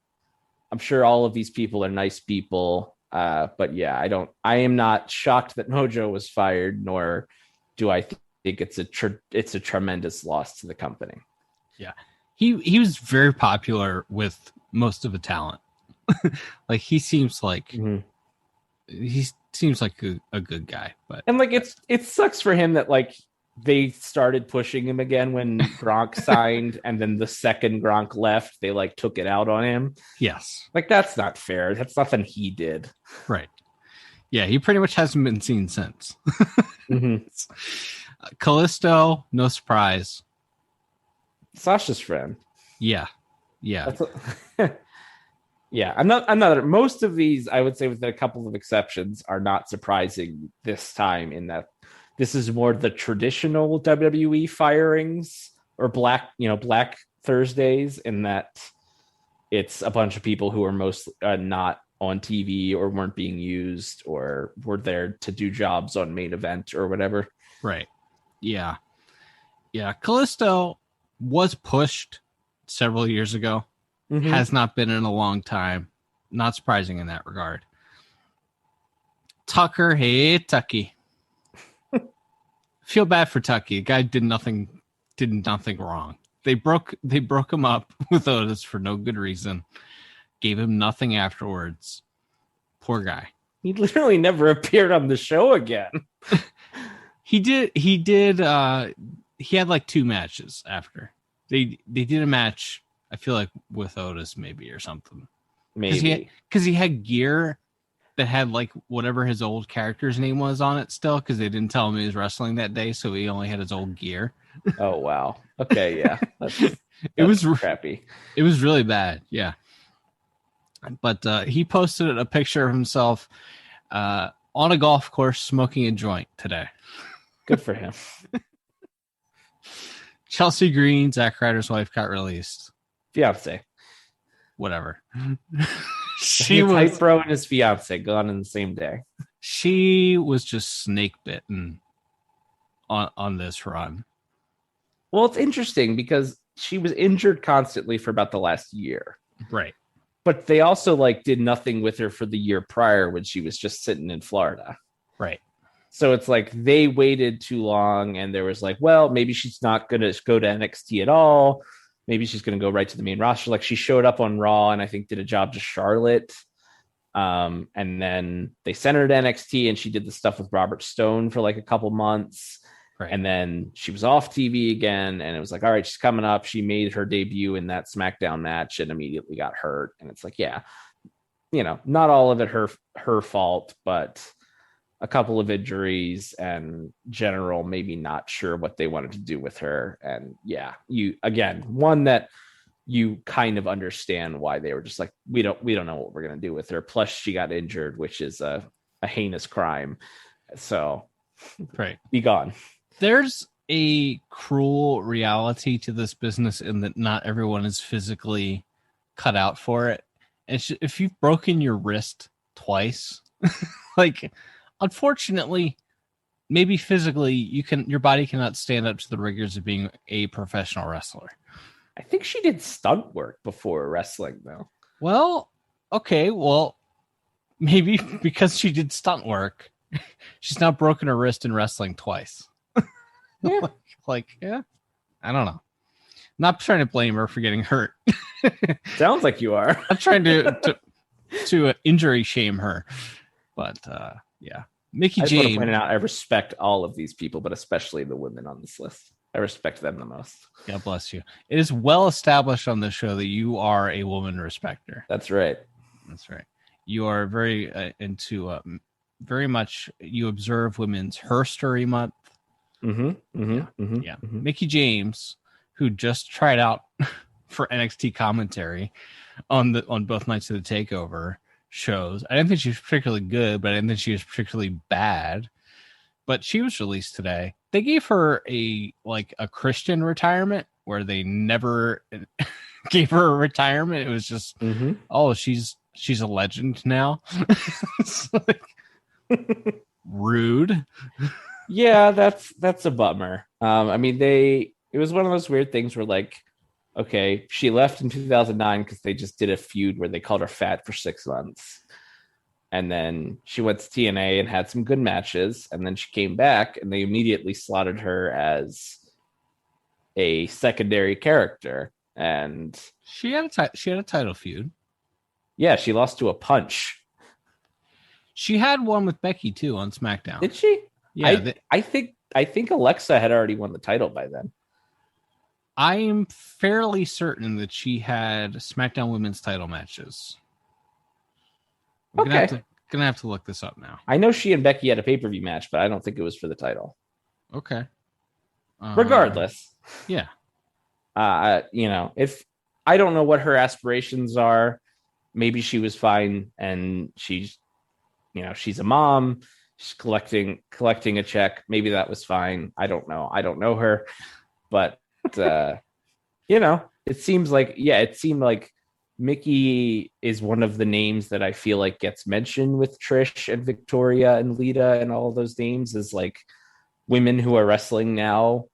I'm sure all of these people are nice people. But yeah, I am not shocked that Mojo was fired, nor do I think it's a tremendous loss to the company. Yeah. He was very popular with most of the talent. He seems like he seems like a good guy, but it sucks for him that they started pushing him again when Gronk signed, and then the second Gronk left, they took it out on him. Yes. That's not fair. That's nothing he did. Right. Yeah, he pretty much hasn't been seen since. Kalisto, no surprise. Sasha's friend. Yeah. Yeah. Yeah, I'm not. Most of these, I would say, with a couple of exceptions, are not surprising this time. In that, this is more the traditional WWE firings or Black Thursdays. In that, it's a bunch of people who are most not on TV or weren't being used or were there to do jobs on main event or whatever. Right. Yeah. Yeah. Kalisto was pushed several years ago. Has not been in a long time. Not surprising in that regard. Tucker, hey Tucky. Feel bad for Tucky. The guy did nothing wrong. They broke him up with Otis for no good reason. Gave him nothing afterwards. Poor guy. He literally never appeared on the show again. He did. He had 2 matches after. They did a match. I feel like with Otis maybe or something. Maybe. Because he had gear that had whatever his old character's name was on it still, because they didn't tell him he was wrestling that day, so he only had his old gear. Oh, wow. Okay, yeah. It was crappy. It was really bad, yeah. But he posted a picture of himself on a golf course smoking a joint today. Good for him. Chelsea Green, Zack Ryder's wife, got released. Fiance. Whatever. She was hype bro and his fiance gone in the same day. She was just snake bitten on this run. Well, it's interesting because she was injured constantly for about the last year. Right. But they also did nothing with her for the year prior when she was just sitting in Florida. Right. So it's like they waited too long and there was well, maybe she's not going to go to NXT at all. Maybe she's going to go right to the main roster. She showed up on Raw and I think did a job to Charlotte. And then they sent her to NXT and she did the stuff with Robert Stone for a couple months. Right. And then she was off TV again. And it was all right, she's coming up. She made her debut in that SmackDown match and immediately got hurt. And it's yeah, not all of it her fault, but a couple of injuries and general maybe not sure what they wanted to do with her. And yeah, one that you kind of understand why they were just we don't know what we're going to do with her. Plus she got injured, which is a heinous crime. So right. Be gone. There's a cruel reality to this business in that not everyone is physically cut out for it. And if you've broken your wrist twice, unfortunately, maybe physically your body cannot stand up to the rigors of being a professional wrestler. I think she did stunt work before wrestling, though. Well, okay. Well, maybe because she did stunt work, she's now broken her wrist in wrestling twice. Yeah. Yeah. I don't know. Not trying to blame her for getting hurt. Sounds like you are. I'm trying to injury shame her. But yeah. Mickey I just James. want to point out I respect all of these people, but especially the women on this list. I respect them the most. God bless you. It is well established on this show that you are a woman respecter. That's right. That's right. You are very into very much. You observe Women's Herstory Month. Yeah. Mickey James, who just tried out for NXT commentary on both nights of the Takeover shows. I didn't think she was particularly good, but I didn't think she was particularly bad. But she was released today. They gave her a Christian retirement where they never gave her a retirement. It was just, she's a legend now. Rude. Yeah, that's a bummer. It was one of those weird things where okay, she left in 2009 because they just did a feud where they called her fat for 6 months. And then she went to TNA and had some good matches. And then she came back and they immediately slotted her as a secondary character. And she had a title feud. Yeah, she lost to a punch. She had one with Becky too on SmackDown. Did she? Yeah. I think Alexa had already won the title by then. I am fairly certain that she had SmackDown women's title matches. Gonna have to look this up now. I know she and Becky had a pay-per-view match, but I don't think it was for the title. Okay. Regardless. Yeah. If I don't know what her aspirations are, maybe she was fine and she's a mom, she's collecting a check. Maybe that was fine. I don't know. I don't know her, but it seems it seemed like Mickey is one of the names that I feel like gets mentioned with Trish and Victoria and Lita and all those names is women who are wrestling now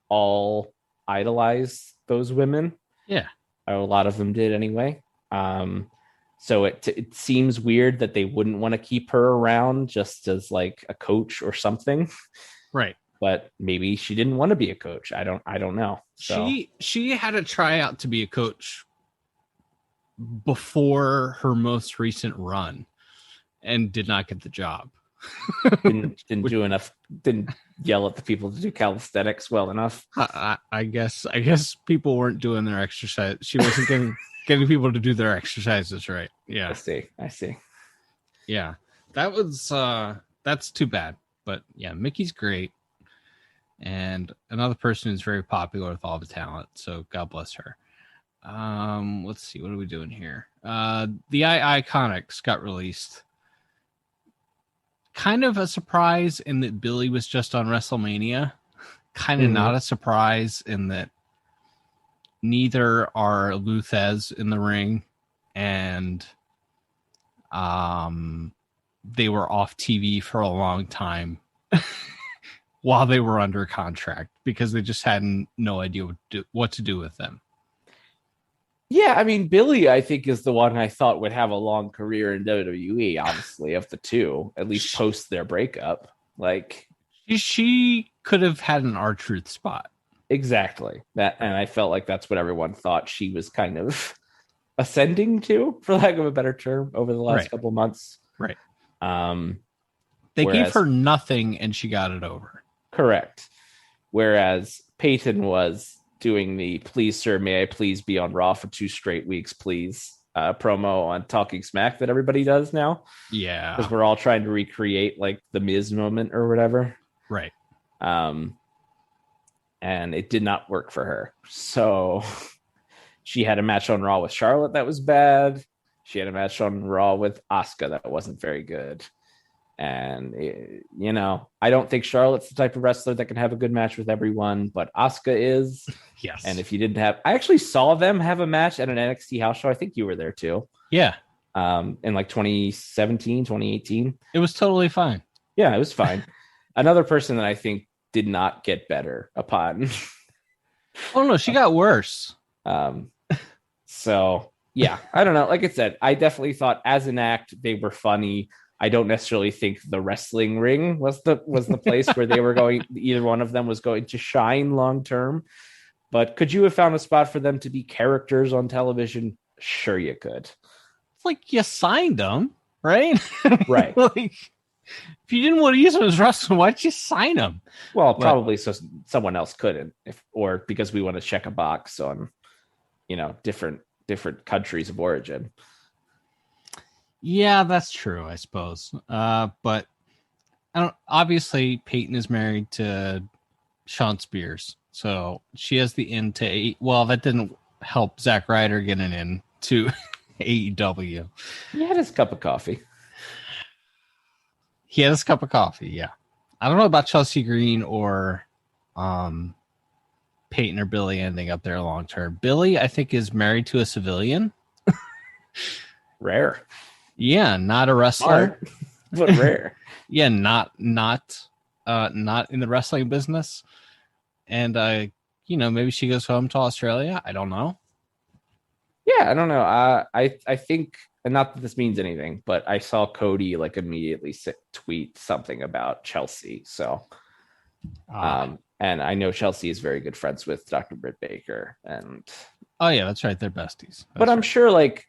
all idolize those women. Yeah. A lot of them did anyway. So it seems weird that they wouldn't want to keep her around just as a coach or something. Right. But maybe she didn't want to be a coach. I don't know. So. She had a tryout to be a coach before her most recent run and did not get the job. didn't do enough, didn't yell at the people to do calisthenics well enough. I guess people weren't doing their exercise. She wasn't getting people to do their exercises right. Yeah. I see. Yeah. That's too bad. But yeah, Mickey's great. And another person who's very popular with all the talent. So God bless her. Let's see. What are we doing here? The Iconics got released. kind of a surprise in that Billy was just on WrestleMania. Kind of not a surprise in that neither are Luthez in the ring, and they were off TV for a long time while they were under contract because they just had no idea what to do with them. Yeah, I mean, Billy, I think, is the one I thought would have a long career in WWE, honestly, of the two, at least post their breakup. Like, she could have had an R-Truth spot. Exactly. And I felt like that's what everyone thought she was kind of ascending to, for lack of a better term, over the last couple months. Right. They gave her nothing and she got it over. Correct. Whereas Peyton was doing the "Please, sir, may I please be on Raw for 2 straight weeks, please" promo on Talking Smack that everybody does now. Yeah. Because we're all trying to recreate like the Miz moment or whatever. Right. And it did not work for her. So she had a match on Raw with Charlotte that was bad. She had a match on Raw with Asuka that wasn't very good. And, I don't think Charlotte's the type of wrestler that can have a good match with everyone, but Asuka is. Yes. And if you didn't have, I actually saw them have a match at an NXT house show. I think you were there too. Yeah. In like 2017, 2018. It was totally fine. Yeah, it was fine. Another person that I think did not get better upon. Oh, no, she got worse. So, yeah, I don't know. Like I said, I definitely thought as an act, they were funny. I don't necessarily think the wrestling ring was the place where they were going. Either one of them was going to shine long term. But could you have found a spot for them to be characters on television? Sure, you could. It's like you signed them, right? Right. Like, if you didn't want to use them as wrestling, why'd you sign them? Well, probably so someone else couldn't, or because we want to check a box on, different countries of origin. Yeah, that's true, I suppose. But obviously Peyton is married to Sean Spears, so she has the in to well, that didn't help Zack Ryder get an in to AEW. He had his cup of coffee. Yeah. I don't know about Chelsea Green or Peyton or Billy ending up there long term. Billy, I think, is married to a civilian. Rare. Yeah, not a wrestler. Smart, but rare. Yeah, not in the wrestling business. And maybe she goes home to Australia. I don't know. Yeah, I don't know. I think, and not that this means anything, but I saw Cody like immediately tweet something about Chelsea. So, and I know Chelsea is very good friends with Dr. Britt Baker, and oh yeah, that's right, they're besties. But I'm sure like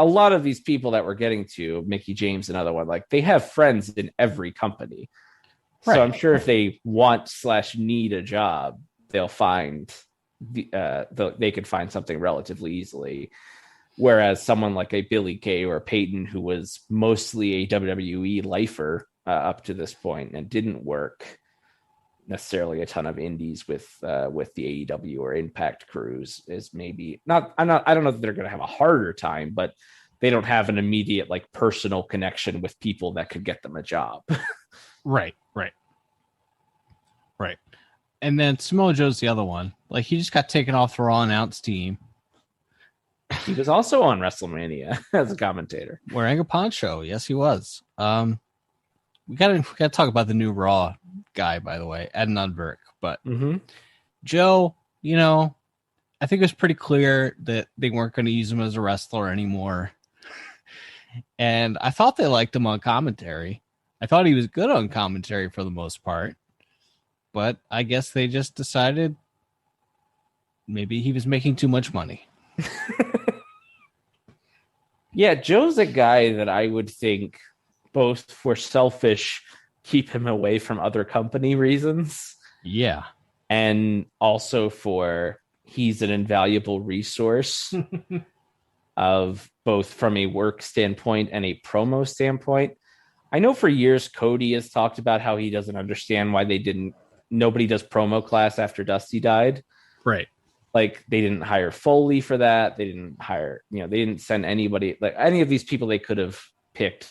a lot of these people that we're getting to, Mickey James, another one, like they have friends in every company. Right. So I'm sure if they want/need a job, they'll find they could find something relatively easily. Whereas someone like a Billy Kay or a Peyton, who was mostly a WWE lifer up to this point and didn't work necessarily a ton of indies with the AEW or Impact crews, is maybe not. I don't know that they're going to have a harder time, but they don't have an immediate like personal connection with people that could get them a job. Right. And then Samoa Joe's the other one. Like, he just got taken off the Raw announce team. He was also on WrestleMania as a commentator. Wearing a poncho. Yes, he was. We gotta talk about the new Raw guy, by the way, Ed Nunberg. But Joe, I think it was pretty clear that they weren't going to use him as a wrestler anymore. And I thought they liked him on commentary. I thought he was good on commentary for the most part. But I guess they just decided maybe he was making too much money. Yeah, Joe's a guy that I would think, both for selfish, keep him away from other company reasons. Yeah. And also for he's an invaluable resource of both from a work standpoint and a promo standpoint. I know for years Cody has talked about how he doesn't understand why nobody does promo class after Dusty died. Right. Like they didn't hire Foley for that. They didn't hire, they didn't send anybody, like any of these people they could have picked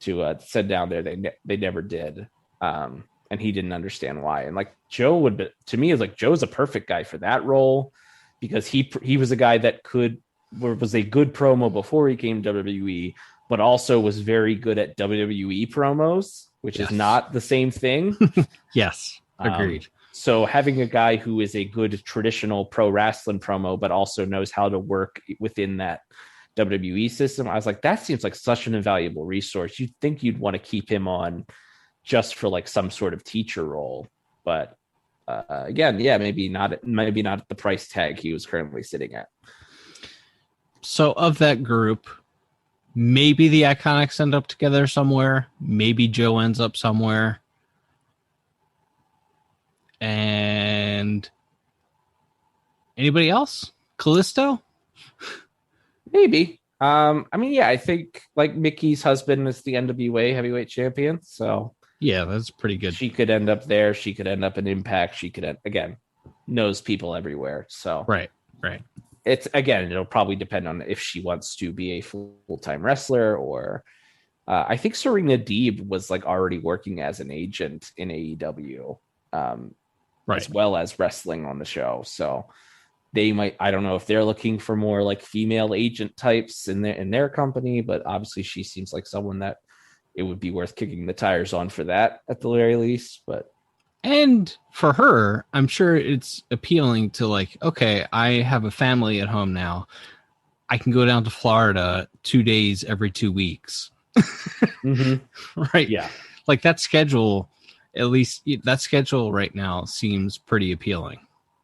to send down there. They never did. And he didn't understand why. And like Joe would be, to me, is like Joe's a perfect guy for that role because he was a guy that was a good promo before he came to WWE, but also was very good at WWE promos, which is not the same thing. Yes, agreed. So having a guy who is a good traditional pro wrestling promo, but also knows how to work within that WWE system, I was like, that seems like such an invaluable resource. You'd think you'd want to keep him on just for like some sort of teacher role, but again, maybe not at the price tag he was currently sitting at. So of that group, maybe the Iconics end up together somewhere. Maybe Joe ends up somewhere. And anybody else? Callisto? Maybe. I mean, yeah, I think like Mickey's husband is the NWA heavyweight champion, so yeah, that's pretty good. She could end up there. She could end up in Impact. She could again knows people everywhere. So right. It's again, it'll probably depend on if she wants to be a full-time wrestler or. I think Serena Deeb was like already working as an agent in AEW, as well as wrestling on the show. So they might. I don't know if they're looking for more like female agent types in their company, but obviously she seems like someone that it would be worth kicking the tires on for that at the very least. And for her, I'm sure it's appealing to like, okay, I have a family at home now. I can go down to Florida 2 days every 2 weeks. Mm-hmm. Right. Yeah. Like that schedule, at least that schedule right now seems pretty appealing.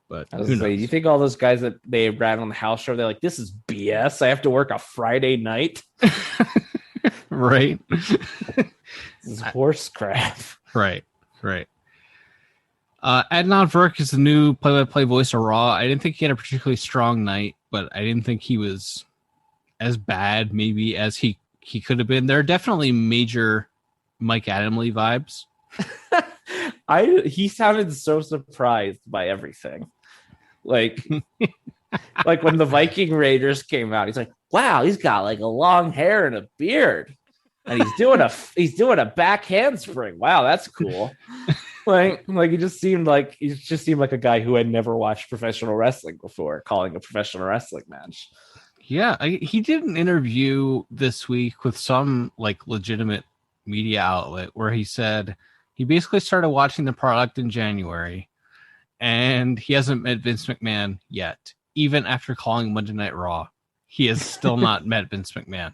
But I was gonna say, you think all those guys that they ran on the house show, they're like, this is BS. I have to work a Friday night. Right. This is horse crap. Right. Adnan Virk is the new play-by-play voice of Raw. I didn't think he had a particularly strong night, but I didn't think he was as bad maybe as he could have been. There are definitely major Mike Adamle vibes. He sounded so surprised by everything. Like when the Viking Raiders came out, he's like, wow, he's got like a long hair and a beard. And he's doing a back handspring. Wow, that's cool. Like he just seemed like a guy who had never watched professional wrestling before, calling a professional wrestling match. Yeah, he did an interview this week with some like legitimate media outlet where he said he basically started watching the product in January, and he hasn't met Vince McMahon yet. Even after calling Monday Night Raw, he has still not met Vince McMahon.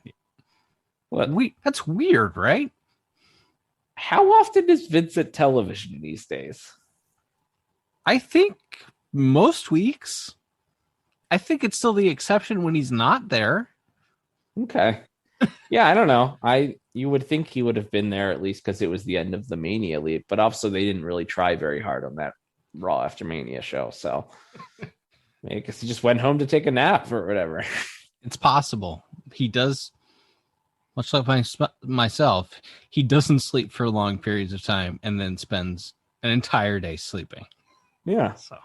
What? That's weird, right? How often is Vince at television these days? I think most weeks. I think it's still the exception when he's not there. Okay. Yeah, I don't know. You would think he would have been there at least because it was the end of the Mania lead, but also they didn't really try very hard on that Raw after Mania show. So I guess he just went home to take a nap or whatever. It's possible. He does. Much like myself, he doesn't sleep for long periods of time and then spends an entire day sleeping. Yeah. So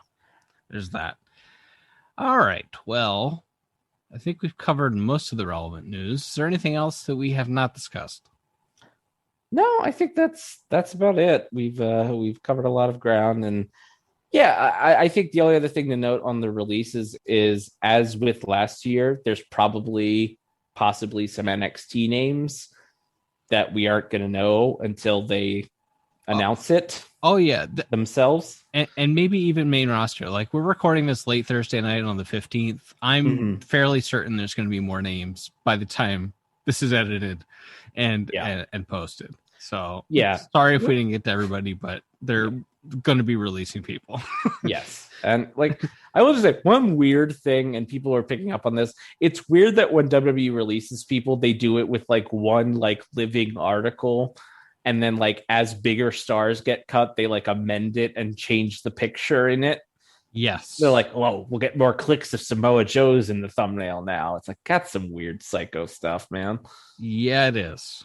there's that. All right. Well, I think we've covered most of the relevant news. Is there anything else that we have not discussed? No, I think that's about it. We've covered a lot of ground, and yeah, I think the only other thing to note on the releases is, as with last year, there's possibly some NXT names that we aren't going to know until they announce it. Oh yeah, themselves, and maybe even main roster. Like we're recording this late Thursday night on the 15th. I'm fairly certain there's going to be more names by the time this is edited and posted. So yeah, sorry if we didn't get to everybody, but they're going to be releasing people. Yes. And like, I will just say one weird thing, and people are picking up on this. It's weird that when WWE releases people, they do it with like one like living article. And then like as bigger stars get cut, they like amend it and change the picture in it. Yes. They're like, well, we'll get more clicks if Samoa Joe's in the thumbnail now. It's like, that's some weird psycho stuff, man. Yeah, it is.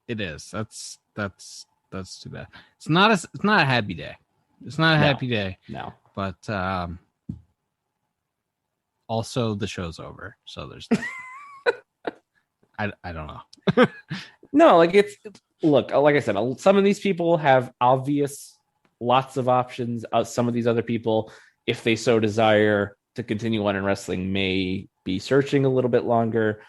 It is. That's too bad. It's not a happy day. It's not a happy day. No. But also the show's over. So there's that. I don't know. No, like look, like I said, some of these people have lots of options. Some of these other people, if they so desire to continue on in wrestling, may be searching a little bit longer.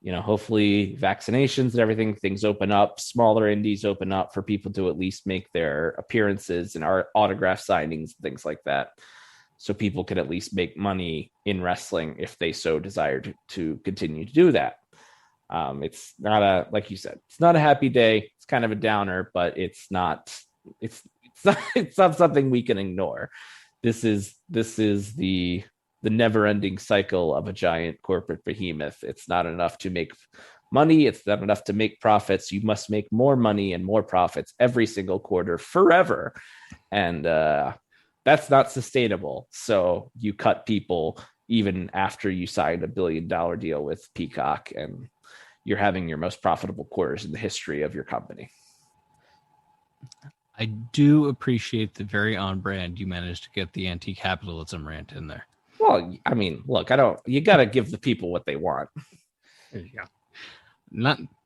Hopefully vaccinations and everything, things open up, smaller indies open up for people to at least make their appearances and our autograph signings, things like that. So people can at least make money in wrestling if they so desire to continue to do that. It's not like you said, it's not a happy day. It's kind of a downer, but it's not something we can ignore. This is the never-ending cycle of a giant corporate behemoth. It's not enough to make money. It's not enough to make profits. You must make more money and more profits every single quarter forever. And that's not sustainable. So you cut people even after you sign $1 billion deal with Peacock, and you're having your most profitable quarters in the history of your company. I do appreciate the very on brand you managed to get the anti-capitalism rant in there. Well, I mean, look, you got to give the people what they want. Yeah.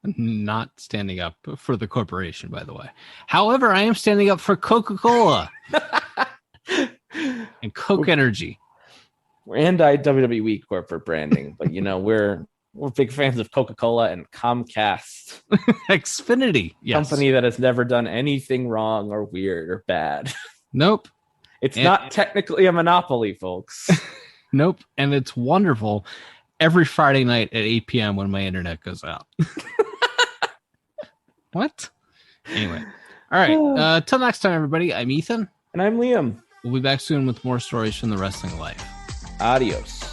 Not standing up for the corporation, by the way. However, I am standing up for Coca-Cola and Coke Energy. We're anti-WWE corporate branding, but we're big fans of Coca-Cola and Comcast. Xfinity, yes. Company that has never done anything wrong or weird or bad. Nope. It's not technically a monopoly, folks. Nope. And it's wonderful every Friday night at 8 p.m. when my internet goes out. What? Anyway. All right. Till next time, everybody. I'm Ethan. And I'm Liam. We'll be back soon with more stories from the wrestling life. Adios.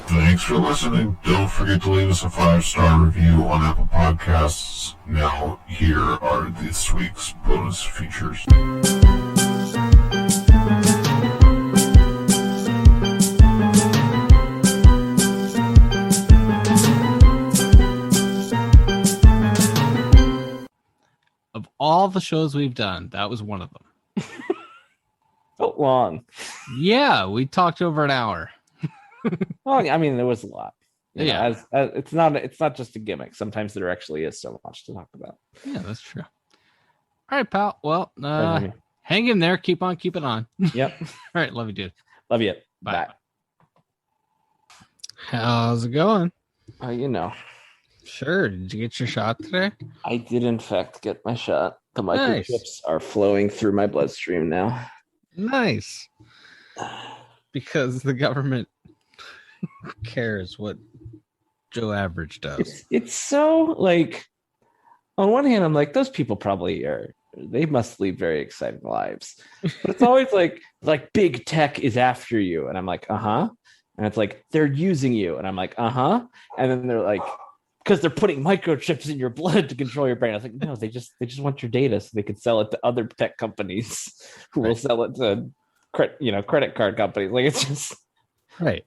Thanks for listening. Don't forget to leave us a 5-star review on Apple Podcasts. Now, here are this week's bonus features. Of all the shows we've done, that was one of them. Felt long. Yeah, we talked over an hour. Well, I mean, there was a lot. Yeah. As it's not just a gimmick. Sometimes there actually is so much to talk about. Yeah, that's true. All right, pal. Well, hang in there. Keep on keeping on. Yep. All right. Love you, dude. Love you. Bye. How's it going? Sure. Did you get your shot today? I did, in fact, get my shot. The microchips are flowing through my bloodstream now. Nice. Because the government cares what Joe Average does. It's so, like, on one hand, I'm like, those people probably they must lead very exciting lives. But it's always like big tech is after you. And I'm like, uh-huh. And it's like, they're using you. And I'm like, uh-huh. And then they're like, because they're putting microchips in your blood to control your brain. I was like, no, they just want your data so they can sell it to other tech companies who will sell it to credit card companies. Like, it's just right.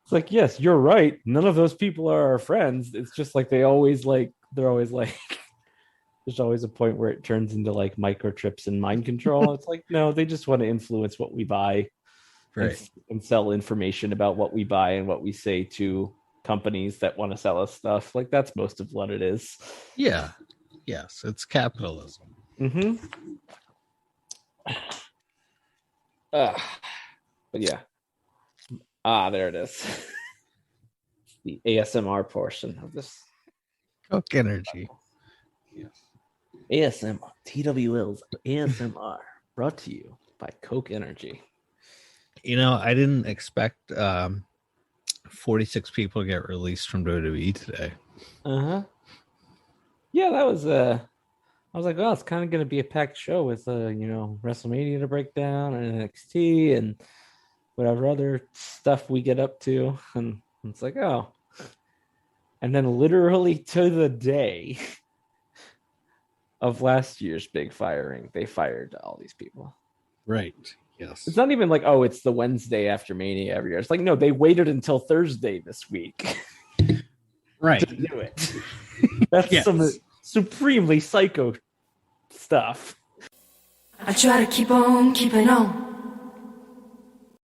It's like, yes, you're right. None of those people are our friends. It's just like they're always like there's always a point where it turns into like microchips and mind control. It's like, no, they just want to influence what we buy, right, and sell information about what we buy and what we say to companies that want to sell us stuff. Like, that's most of what it is. Yeah. Yes, it's capitalism. Mm-hmm. But yeah. There it is. The ASMR portion of this. Coke Energy. Yes. ASMR. TWL's ASMR. Brought to you by Coke Energy. I didn't expect 46 people to get released from WWE today. Uh-huh. Yeah, that was I was like, well, it's kind of going to be a packed show with WrestleMania to break down and NXT and whatever other stuff we get up to. And it's like, oh. And then literally to the day of last year's big firing, they fired all these people. Right. Yes. It's not even like, oh, it's the Wednesday after Mania every year. It's like, no, they waited until Thursday this week. Right. To do it. That's some supremely psycho stuff. I try to keep on keeping on.